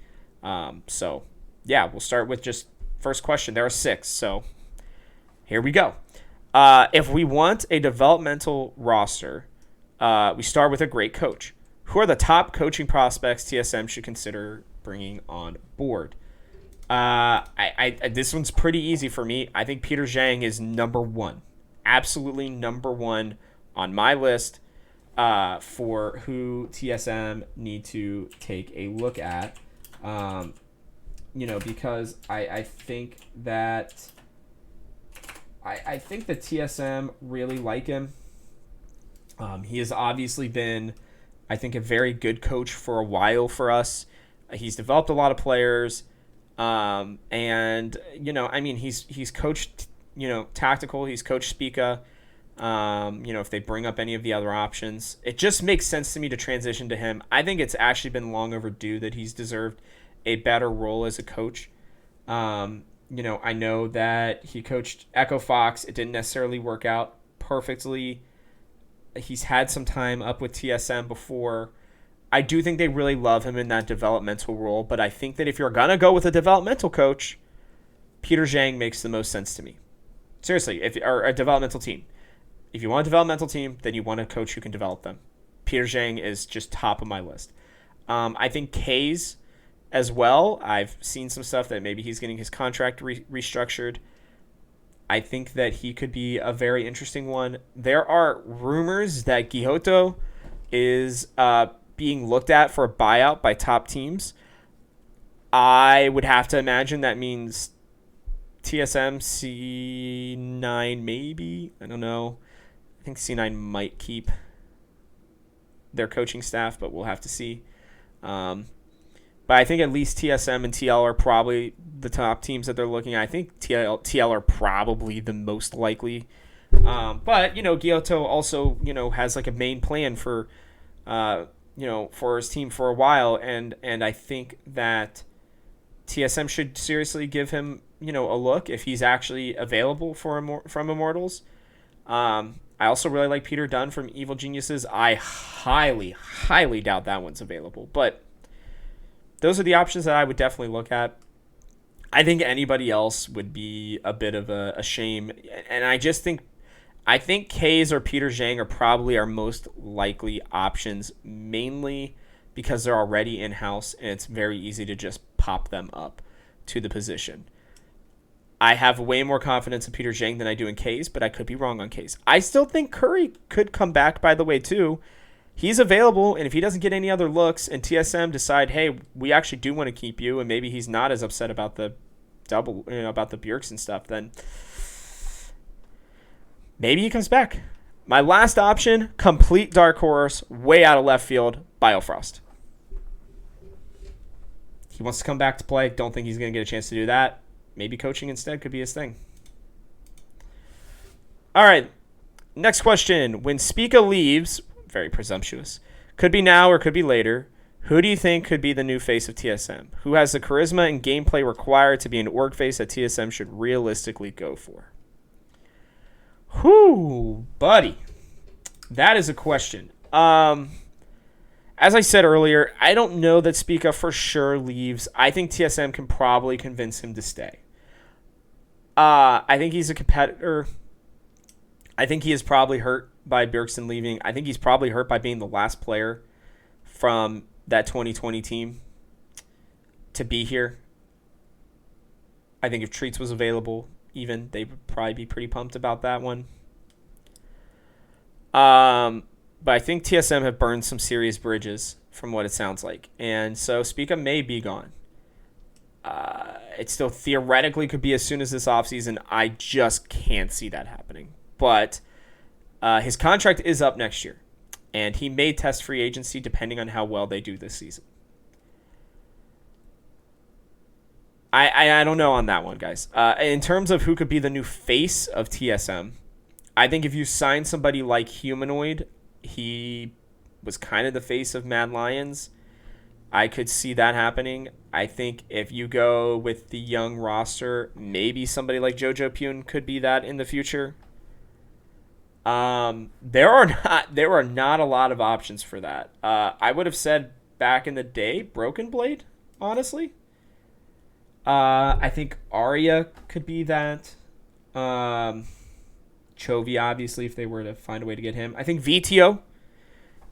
So yeah, we'll start with just first question. There are 6. So here we go. If we want a developmental roster, we start with a great coach. Who are the top coaching prospects TSM should consider bringing on board? This one's pretty easy for me. I think Peter Zhang is number one, absolutely number one on my list for who TSM need to take a look at. Because I think that I think the TSM really like him. He has obviously been, I think, a very good coach for a while for us. He's developed a lot of players. He's coached, tactical. He's coached Spica. If they bring up any of the other options, it just makes sense to me to transition to him. I think it's actually been long overdue that he's deserved a better role as a coach. I know that he coached Echo Fox. It didn't necessarily work out perfectly. He's had some time up with TSM before. I do think they really love him in that developmental role, but I think that if you're going to go with a developmental coach, Peter Zhang makes the most sense to me. Seriously, or a developmental team. If you want a developmental team, then you want a coach who can develop them. Peter Zhang is just top of my list. I think K's as well. I've seen some stuff that maybe he's getting his contract restructured. I think that he could be a very interesting one. There are rumors that Giotto is being looked at for a buyout by top teams. I would have to imagine that means TSM, C9 maybe. I don't know. I think C9 might keep their coaching staff, but we'll have to see. But I think at least TSM and TL are probably the top teams that they're looking at. I think TL are probably the most likely. But Giotto also, has like a main plan for, for his team for a while. And I think that TSM should seriously give him, a look if he's actually available from Immortals. I also really like Peter Dunn from Evil Geniuses. I highly, highly doubt that one's available. But those are the options that I would definitely look at. I think anybody else would be a bit of a shame. And I think K's or Peter Zhang are probably our most likely options, mainly because they're already in-house and it's very easy to just pop them up to the position. I have way more confidence in Peter Zhang than I do in K's, but I could be wrong on K's. I still think Curry could come back, by the way, too. He's available, and if he doesn't get any other looks and TSM decide, hey, we actually do want to keep you, and maybe he's not as upset about the about the Bjergsen stuff, then maybe he comes back. My last option, complete dark horse, way out of left field, Biofrost. He wants to come back to play. Don't think he's going to get a chance to do that. Maybe coaching instead could be his thing. All right, next question. When Spica leaves, very presumptuous, could be now or could be later, who do you think could be the new face of TSM? Who has the charisma and gameplay required to be an org face that TSM should realistically go for? Whew, buddy. That is a question. As I said earlier, I don't know that Spica for sure leaves. I think TSM can probably convince him to stay. I think he's a competitor. I think he is probably hurt by Bjergsen leaving. I think he's probably hurt by being the last player from that 2020 team to be here. I think if Treats was available, even, they would probably be pretty pumped about that one. But I think TSM have burned some serious bridges from what it sounds like. And so Spica may be gone. It still theoretically could be as soon as this offseason. I just can't see that happening. But his contract is up next year. And he may test free agency depending on how well they do this season. I don't know on that one, guys. In terms of who could be the new face of TSM, I think if you sign somebody like Humanoid, he was kind of the face of Mad Lions. I could see that happening. I think if you go with the young roster, maybe somebody like Jojo Pione could be that in the future. There are not a lot of options for that. I would have said back in the day, Broken Blade, honestly. I think Arya could be that. Chovy, obviously, if they were to find a way to get him. I think VTO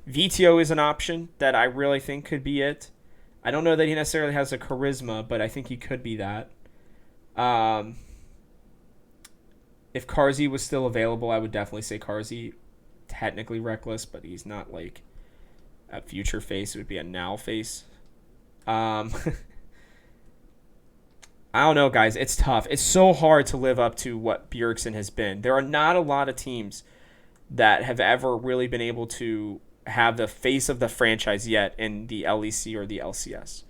VTO is an option that I really think could be it. I don't know that he necessarily has a charisma, but I think he could be that. Um, if Carzy was still available, I would definitely say Carzy. Technically reckless, but he's not like a future face. It would be a now face. Um, I don't know, guys. It's tough. It's so hard to live up to what Bjergsen has been. There are not a lot of teams that have ever really been able to have the face of the franchise yet in the LEC or the LCS.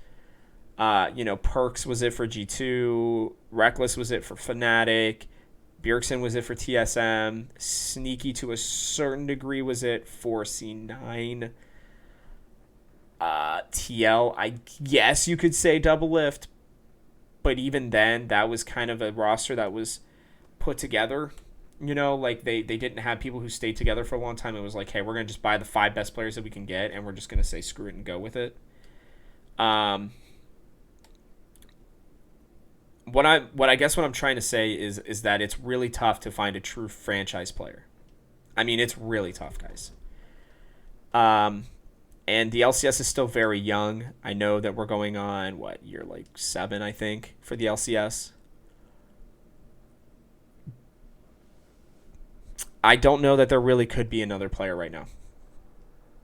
Perks was it for G2. Reckless was it for Fnatic. Bjergsen was it for TSM. Sneaky to a certain degree was it for C9. TL, I guess you could say double lift, but even then, that was kind of a roster that was put together. Like they didn't have people who stayed together for a long time. It was like, hey, we're going to just buy the 5 best players that we can get, and we're just going to say screw it and go with it. What I'm trying to say is that it's really tough to find a true franchise player. I mean, it's really tough, guys. And the LCS is still very young. I know that we're going on year 7, I think, for the LCS. I don't know that there really could be another player right now,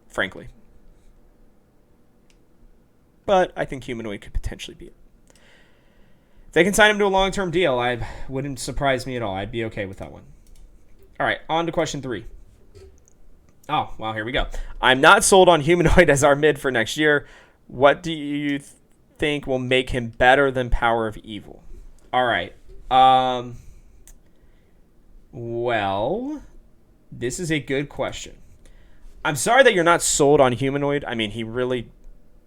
frankly. But I think Humanoid could potentially be it. If they can sign him to a long-term deal, I wouldn't surprise me at all. I'd be okay with that one. All right, on to question 3. Oh, well, here we go. I'm not sold on Humanoid as our mid for next year. What do you think will make him better than Power of Evil? All right. Well, this is a good question. I'm sorry that you're not sold on Humanoid. I mean, he really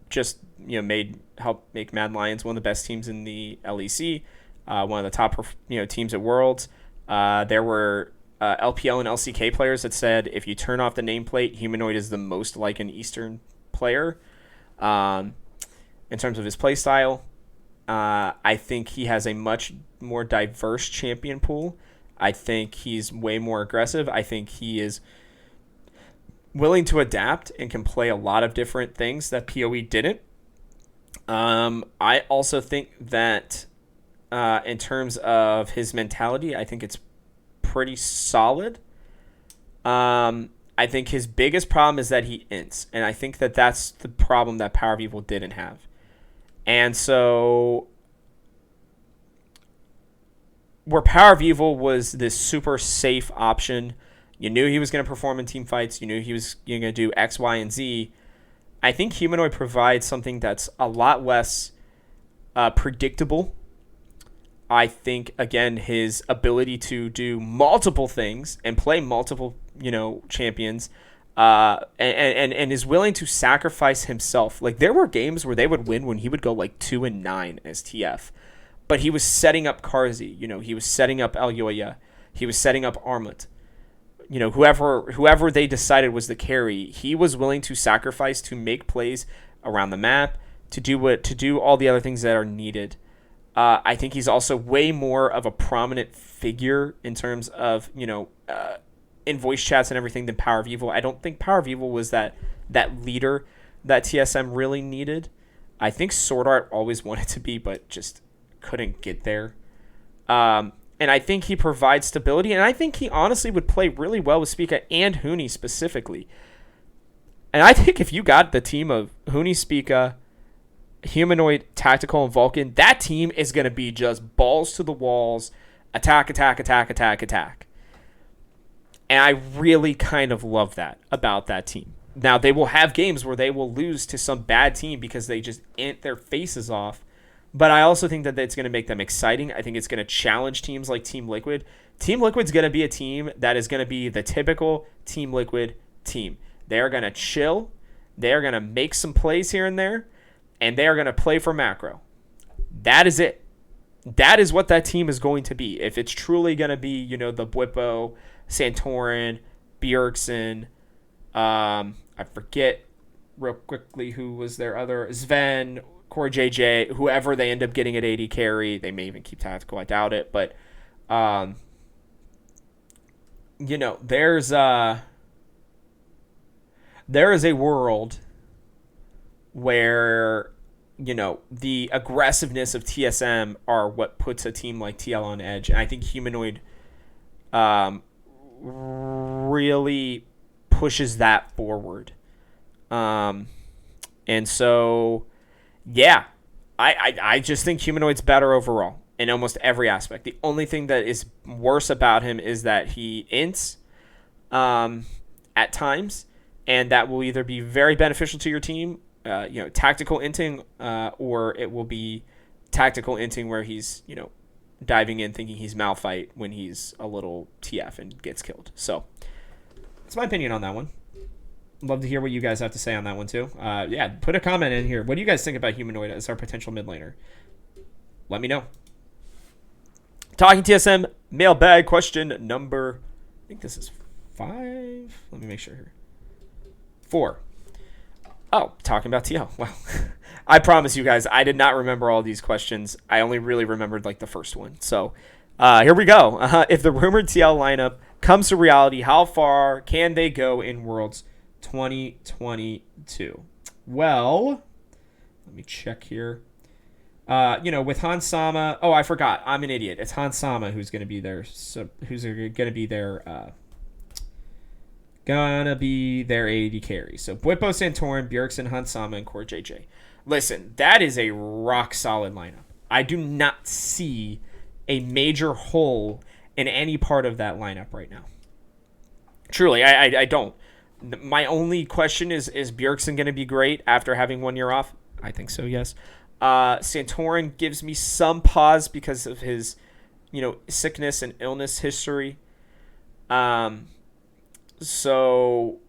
just helped make Mad Lions one of the best teams in the LEC, one of the top teams at Worlds. There were LPL and LCK players that said if you turn off the nameplate, Humanoid is the most like an Eastern player in terms of his play style. I think he has a much more diverse champion pool. I think he's way more aggressive. I think he is willing to adapt and can play a lot of different things that PoE didn't. I also think that in terms of his mentality, I think it's pretty solid. I think his biggest problem is that he ints, and I think that that's the problem that Power of Evil didn't have. And so where Power of Evil was this super safe option, you knew he was going to perform in team fights, you knew he was going to do X, Y, and Z. I think Humanoid provides something that's a lot less predictable. I think, again, his ability to do multiple things and play multiple, champions, and is willing to sacrifice himself. Like, there were games where they would win when he would go 2-9 as TF, but he was setting up Carzy. He was setting up Elyoya. He was setting up Armut. Whoever they decided was the carry, he was willing to sacrifice to make plays around the map, to do all the other things that are needed. I think he's also way more of a prominent figure in terms of in voice chats and everything than Power of Evil. I don't think Power of Evil was that leader that TSM really needed. I think Sword Art always wanted to be, but just couldn't get there. And I think he provides stability, and I think he honestly would play really well with Spica and Huni specifically. And I think if you got the team of Huni, Spica, Humanoid, Tactical, and Vulcan, that team is going to be just balls to the walls, attack, attack, attack, attack, attack. And I really kind of love that about that team. Now, they will have games where they will lose to some bad team because they just ant their faces off. But I also think that it's going to make them exciting. I think it's going to challenge teams like Team Liquid. Team Liquid's going to be a team that is going to be the typical Team Liquid team. They are going to chill. They are going to make some plays here and there. And they are going to play for macro. That is it. That is what that team is going to be. If it's truly going to be, the Bwipo, Santorin, Bjergsen, I forget real quickly who was their other, Sven, Core JJ, whoever they end up getting at AD carry. They may even keep Tactical. I doubt it. But, there's There is a world where, the aggressiveness of TSM are what puts a team like TL on edge. And I think Humanoid really pushes that forward. Um, and so, yeah, I just think Humanoid's better overall in almost every aspect. The only thing that is worse about him is that he ints um, at times, and that will either be very beneficial to your team, tactical inting, or it will be tactical inting where he's, diving in thinking he's Malphite when he's a little TF and gets killed. So that's my opinion on that one. Love to hear what you guys have to say on that one too. Yeah, put a comment in here. What do you guys think about Humanoid as our potential mid laner? Let me know. Talking TSM mailbag question number, I think this is 5. Let me make sure here. 4. Oh, talking about TL. Wow. I promise you guys, I did not remember all these questions. I only really remembered like the first one. So here we go. If the rumored TL lineup comes to reality, how far can they go in Worlds 2022? Well, let me check here. With Hans Sama. Oh, I forgot. I'm an idiot. It's Hans Sama who's going to be there. So who's going to be there? Gonna be their AD carry. So Bwipo, Santorin, Bjergsen, Hans Sama, and Core JJ. Listen, that is a rock solid lineup. I do not see a major hole in any part of that lineup right now. Truly, I don't. My only question is Bjergsen going to be great after having 1 year off? I think so, yes. Santorin gives me some pause because of his, sickness and illness history. So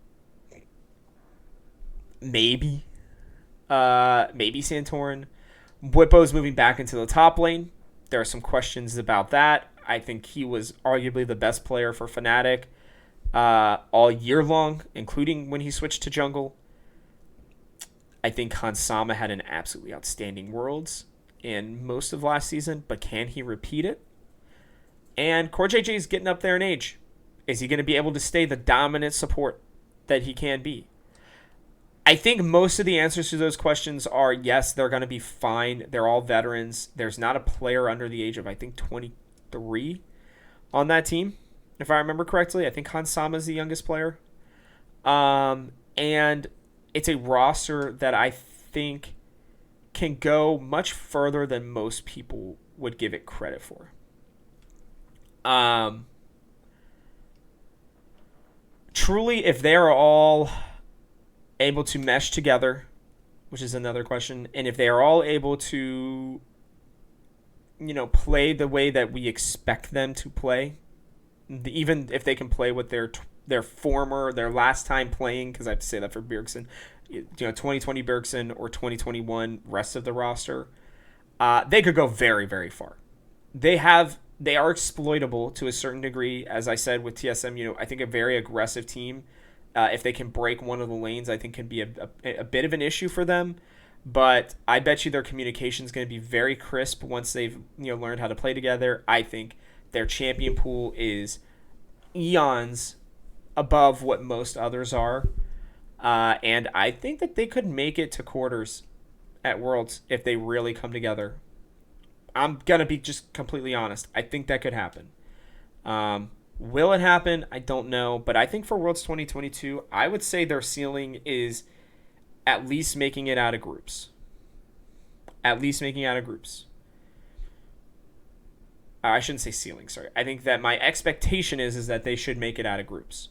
maybe Santorin. Bwipo's moving back into the top lane. There are some questions about that. I think he was arguably the best player for Fnatic all year long, including when he switched to jungle. I think Hans Sama had an absolutely outstanding Worlds in most of last season, but can he repeat it? And Core JJ is getting up there in age. Is he going to be able to stay the dominant support that he can be? I think most of the answers to those questions are yes, they're going to be fine. They're all veterans. There's not a player under the age of, I think, 23 on that team, if I remember correctly. I think Hans Sama is the youngest player. And it's a roster that I think can go much further than most people would give it credit for. Truly, if they are all able to mesh together, which is another question, and if they are all able to, play the way that we expect them to play, even if they can play with their last time playing, because I have to say that for Bjergsen, 2020 Bjergsen or 2021 rest of the roster, they could go very, very far. They are exploitable to a certain degree. As I said with TSM, I think a very aggressive team, if they can break one of the lanes, I think can be a bit of an issue for them. But I bet you their communication is going to be very crisp once they've learned how to play together. I think their champion pool is eons above what most others are. And I think that they could make it to quarters at Worlds if they really come together. I'm going to be just completely honest. I think that could happen. Will it happen? I don't know. But I think for Worlds 2022, I would say their ceiling is at least making it out of groups. At least making it out of groups. I shouldn't say ceiling, sorry. I think that my expectation is that they should make it out of groups.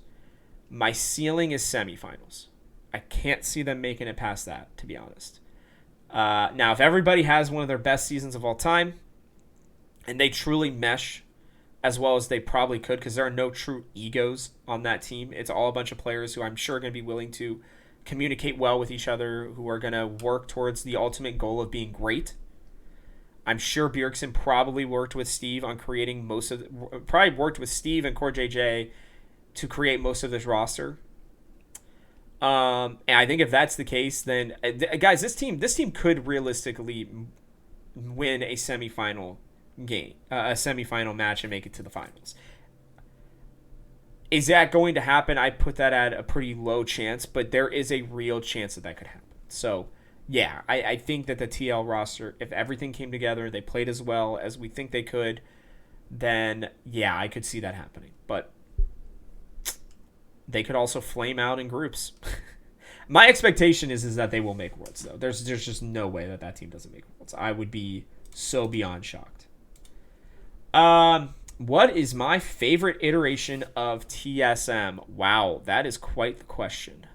My ceiling is semifinals. I can't see them making it past that, to be honest. Now, if everybody has one of their best seasons of all time, and they truly mesh as well as they probably could, because there are no true egos on that team. It's all a bunch of players who I'm sure are going to be willing to communicate well with each other, who are going to work towards the ultimate goal of being great. I'm sure Bjergsen probably worked with Steve on creating probably worked with Steve and Core JJ to create most of this roster. And I think if that's the case, then guys, this team could realistically win a semifinal game, a semifinal match, and make it to the finals. Is that going to happen? I put that at a pretty low chance, but there is a real chance that that could happen. So, yeah, I think that the TL roster, if everything came together, they played as well as we think they could, then, yeah, I could see that happening. But they could also flame out in groups. My expectation is that they will make Worlds, though. There's just no way that that team doesn't make Worlds. I would be so beyond shocked. What is my favorite iteration of TSM? Wow, that is quite the question.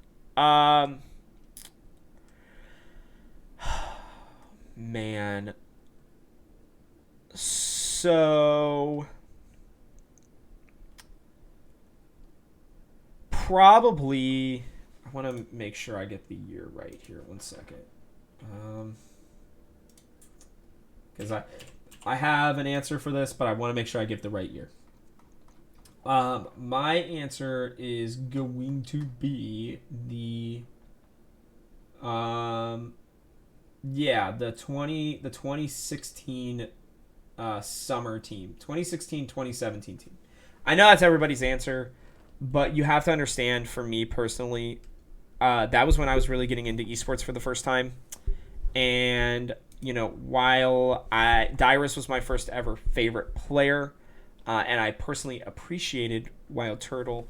Man. So probably I want to make sure I get the year right here. 1 second. Because I have an answer for this, but I want to make sure I give the right year. My answer is going to be the the 2016 summer team. 2016-2017 team. I know that's everybody's answer, but you have to understand, for me personally, that was when I was really getting into esports for the first time. And, you know, while Dyrus was my first ever favorite player, and I personally appreciated Wild Turtle,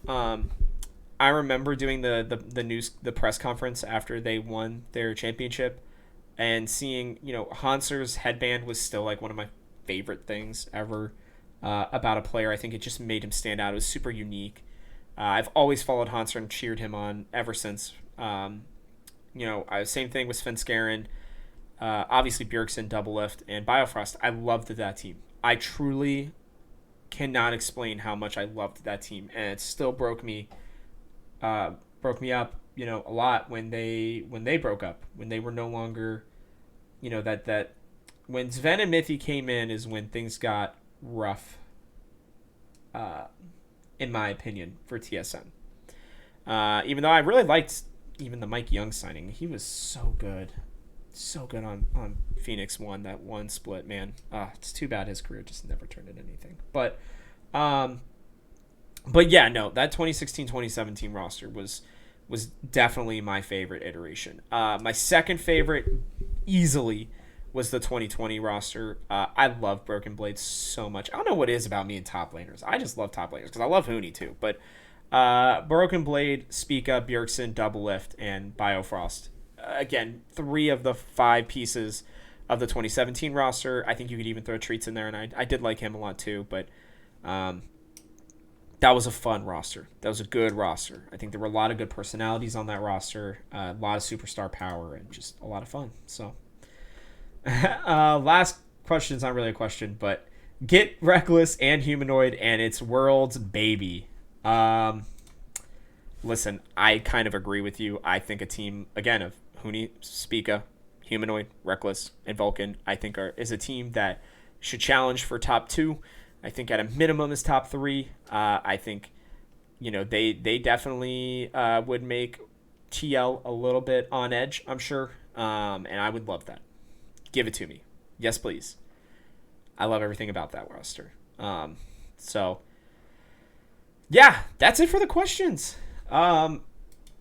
I remember doing the press conference after they won their championship and seeing, you know, Hanser's headband was still like one of my favorite things ever about a player. I think it just made him stand out. It was super unique. I've always followed Hanser and cheered him on ever since. You know, same thing with Sven Skaren, obviously Bjergsen, Doublelift, and Biofrost. I loved that team. I truly cannot explain how much I loved that team, and it still broke me up, you know, a lot when they broke up, when they were no longer, you know, that when Sven and Mithy came in is when things got rough, in my opinion, for TSM. Even though I really liked even the Mike Young signing. He was so good. So good on Phoenix 1, that one split, man. It's too bad his career just never turned into anything. But yeah, no, that 2016-2017 roster was definitely my favorite iteration. My second favorite, easily, was the 2020 roster. I love Broken Blade so much. I don't know what it is about me and top laners. I just love top laners because I love Huni too. But Broken Blade, Spica, Bjergsen, Doublelift, and Biofrost. Again, 3 of the 5 pieces of the 2017 roster. I think you could even throw Treats in there, and I did like him a lot too. But that was a fun roster. That was a good roster. I think there were a lot of good personalities on that roster, a lot of superstar power, and just a lot of fun. So, last question is not really a question, but get Reckless and Humanoid, and it's Worlds, baby. Listen, I kind of agree with you. I think a team, again, of Huni, Spica, Humanoid, Reckless, and Vulcan, I think is a team that should challenge for top 2. I think at a minimum is top 3. I think, you know, they definitely would make TL a little bit on edge, I'm sure. And I would love that. Give it to me. Yes, please. I love everything about that roster. So, yeah, that's it for the questions.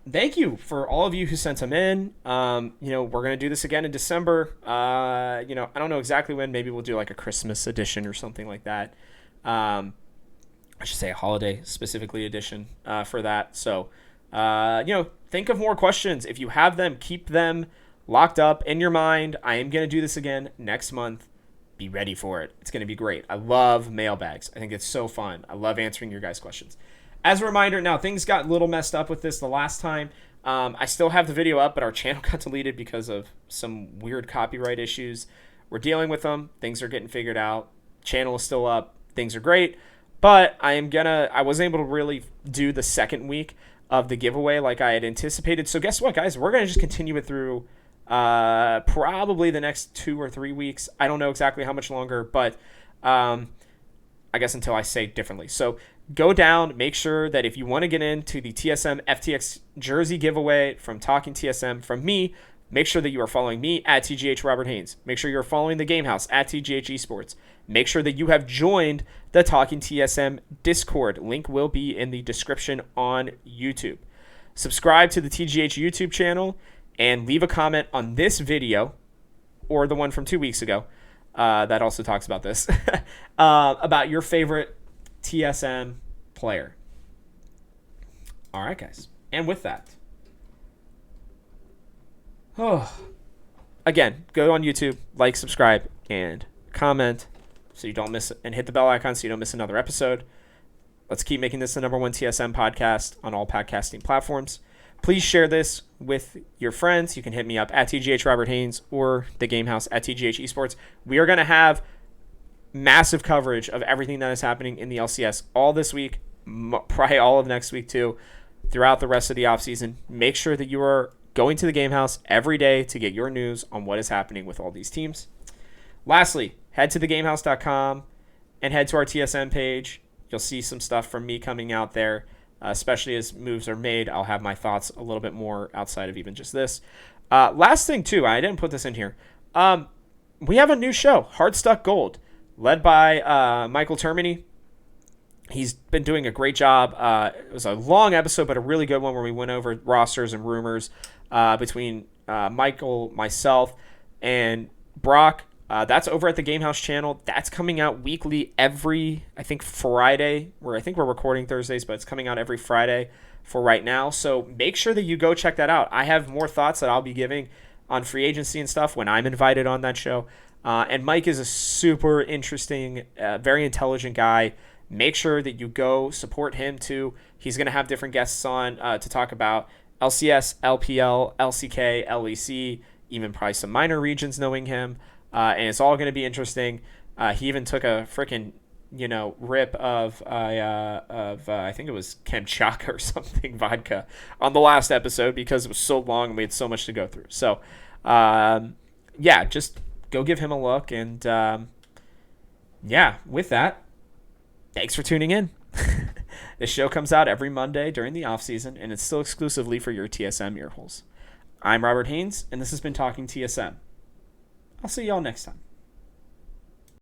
Thank you for all of you who sent them in. You know, we're going to do this again in December. You know, I don't know exactly when. Maybe we'll do like a Christmas edition or something like that. I should say a holiday specifically edition for that. So, you know, think of more questions. If you have them, keep them locked up in your mind. I am going to do this again next month. Be ready for it. It's going to be great. I love mailbags. I think it's so fun. I love answering your guys' questions. As a reminder, now things got a little messed up with this the last time. I still have the video up, but our channel got deleted because of some weird copyright issues. We're dealing with them. Things are getting figured out. Channel is still up. Things are great. But I wasn't able to really do the second week of the giveaway like I had anticipated. So guess what, guys? We're going to just continue it through probably the next 2 or 3 weeks. I don't know exactly how much longer, but I guess until I say differently. So go down, make sure that if you want to get into the TSM FTX jersey giveaway from Talking TSM from me, make sure that you are following me at TGH Robert Haynes. Make sure you're following the Gamehouse at TGH Esports. make sure that you have joined the Talking TSM Discord. Link will be in the description on YouTube. Subscribe to the TGH YouTube channel and leave a comment on this video or the one from 2 weeks ago that also talks about this, about your favorite TSM player. All right, guys. And with that, again, go on YouTube, like, subscribe, and comment so you don't miss, and hit the bell icon so you don't miss another episode. Let's keep making this the #1 TSM podcast on all podcasting platforms. Please share this with your friends. You can hit me up at TGH Robert Haynes or the Gamehouse at TGH Esports. We are going to have massive coverage of everything that is happening in the LCS all this week, probably all of next week too, throughout the rest of the offseason. Make sure that you are going to the Gamehouse every day to get your news on what is happening with all these teams. Lastly, head to thegamehouse.com and head to our TSM page. You'll see some stuff from me coming out there, especially as moves are made. I'll have my thoughts a little bit more outside of even just this. Last thing, too, I didn't put this in here. We have a new show, Hard Stuck Gold, led by Michael Termini. He's been doing a great job. It was a long episode, but a really good one where we went over rosters and rumors between Michael, myself, and Brock. That's over at the Gamehouse channel. That's coming out weekly every, I think, Friday. I think we're recording Thursdays, but it's coming out every Friday for right now. So make sure that you go check that out. I have more thoughts that I'll be giving on free agency and stuff when I'm invited on that show. And Mike is a super interesting, very intelligent guy. Make sure that you go support him too. He's going to have different guests on to talk about LCS, LPL, LCK, LEC, even probably some minor regions knowing him. And it's all going to be interesting. He even took a freaking, rip of I think it was Kamchatka or something, vodka, on the last episode because it was so long and we had so much to go through. So, just go give him a look. And, with that, thanks for tuning in. This show comes out every Monday during the off-season, and it's still exclusively for your TSM earholes. I'm Robert Haynes, and this has been Talking TSM. I'll see y'all next time.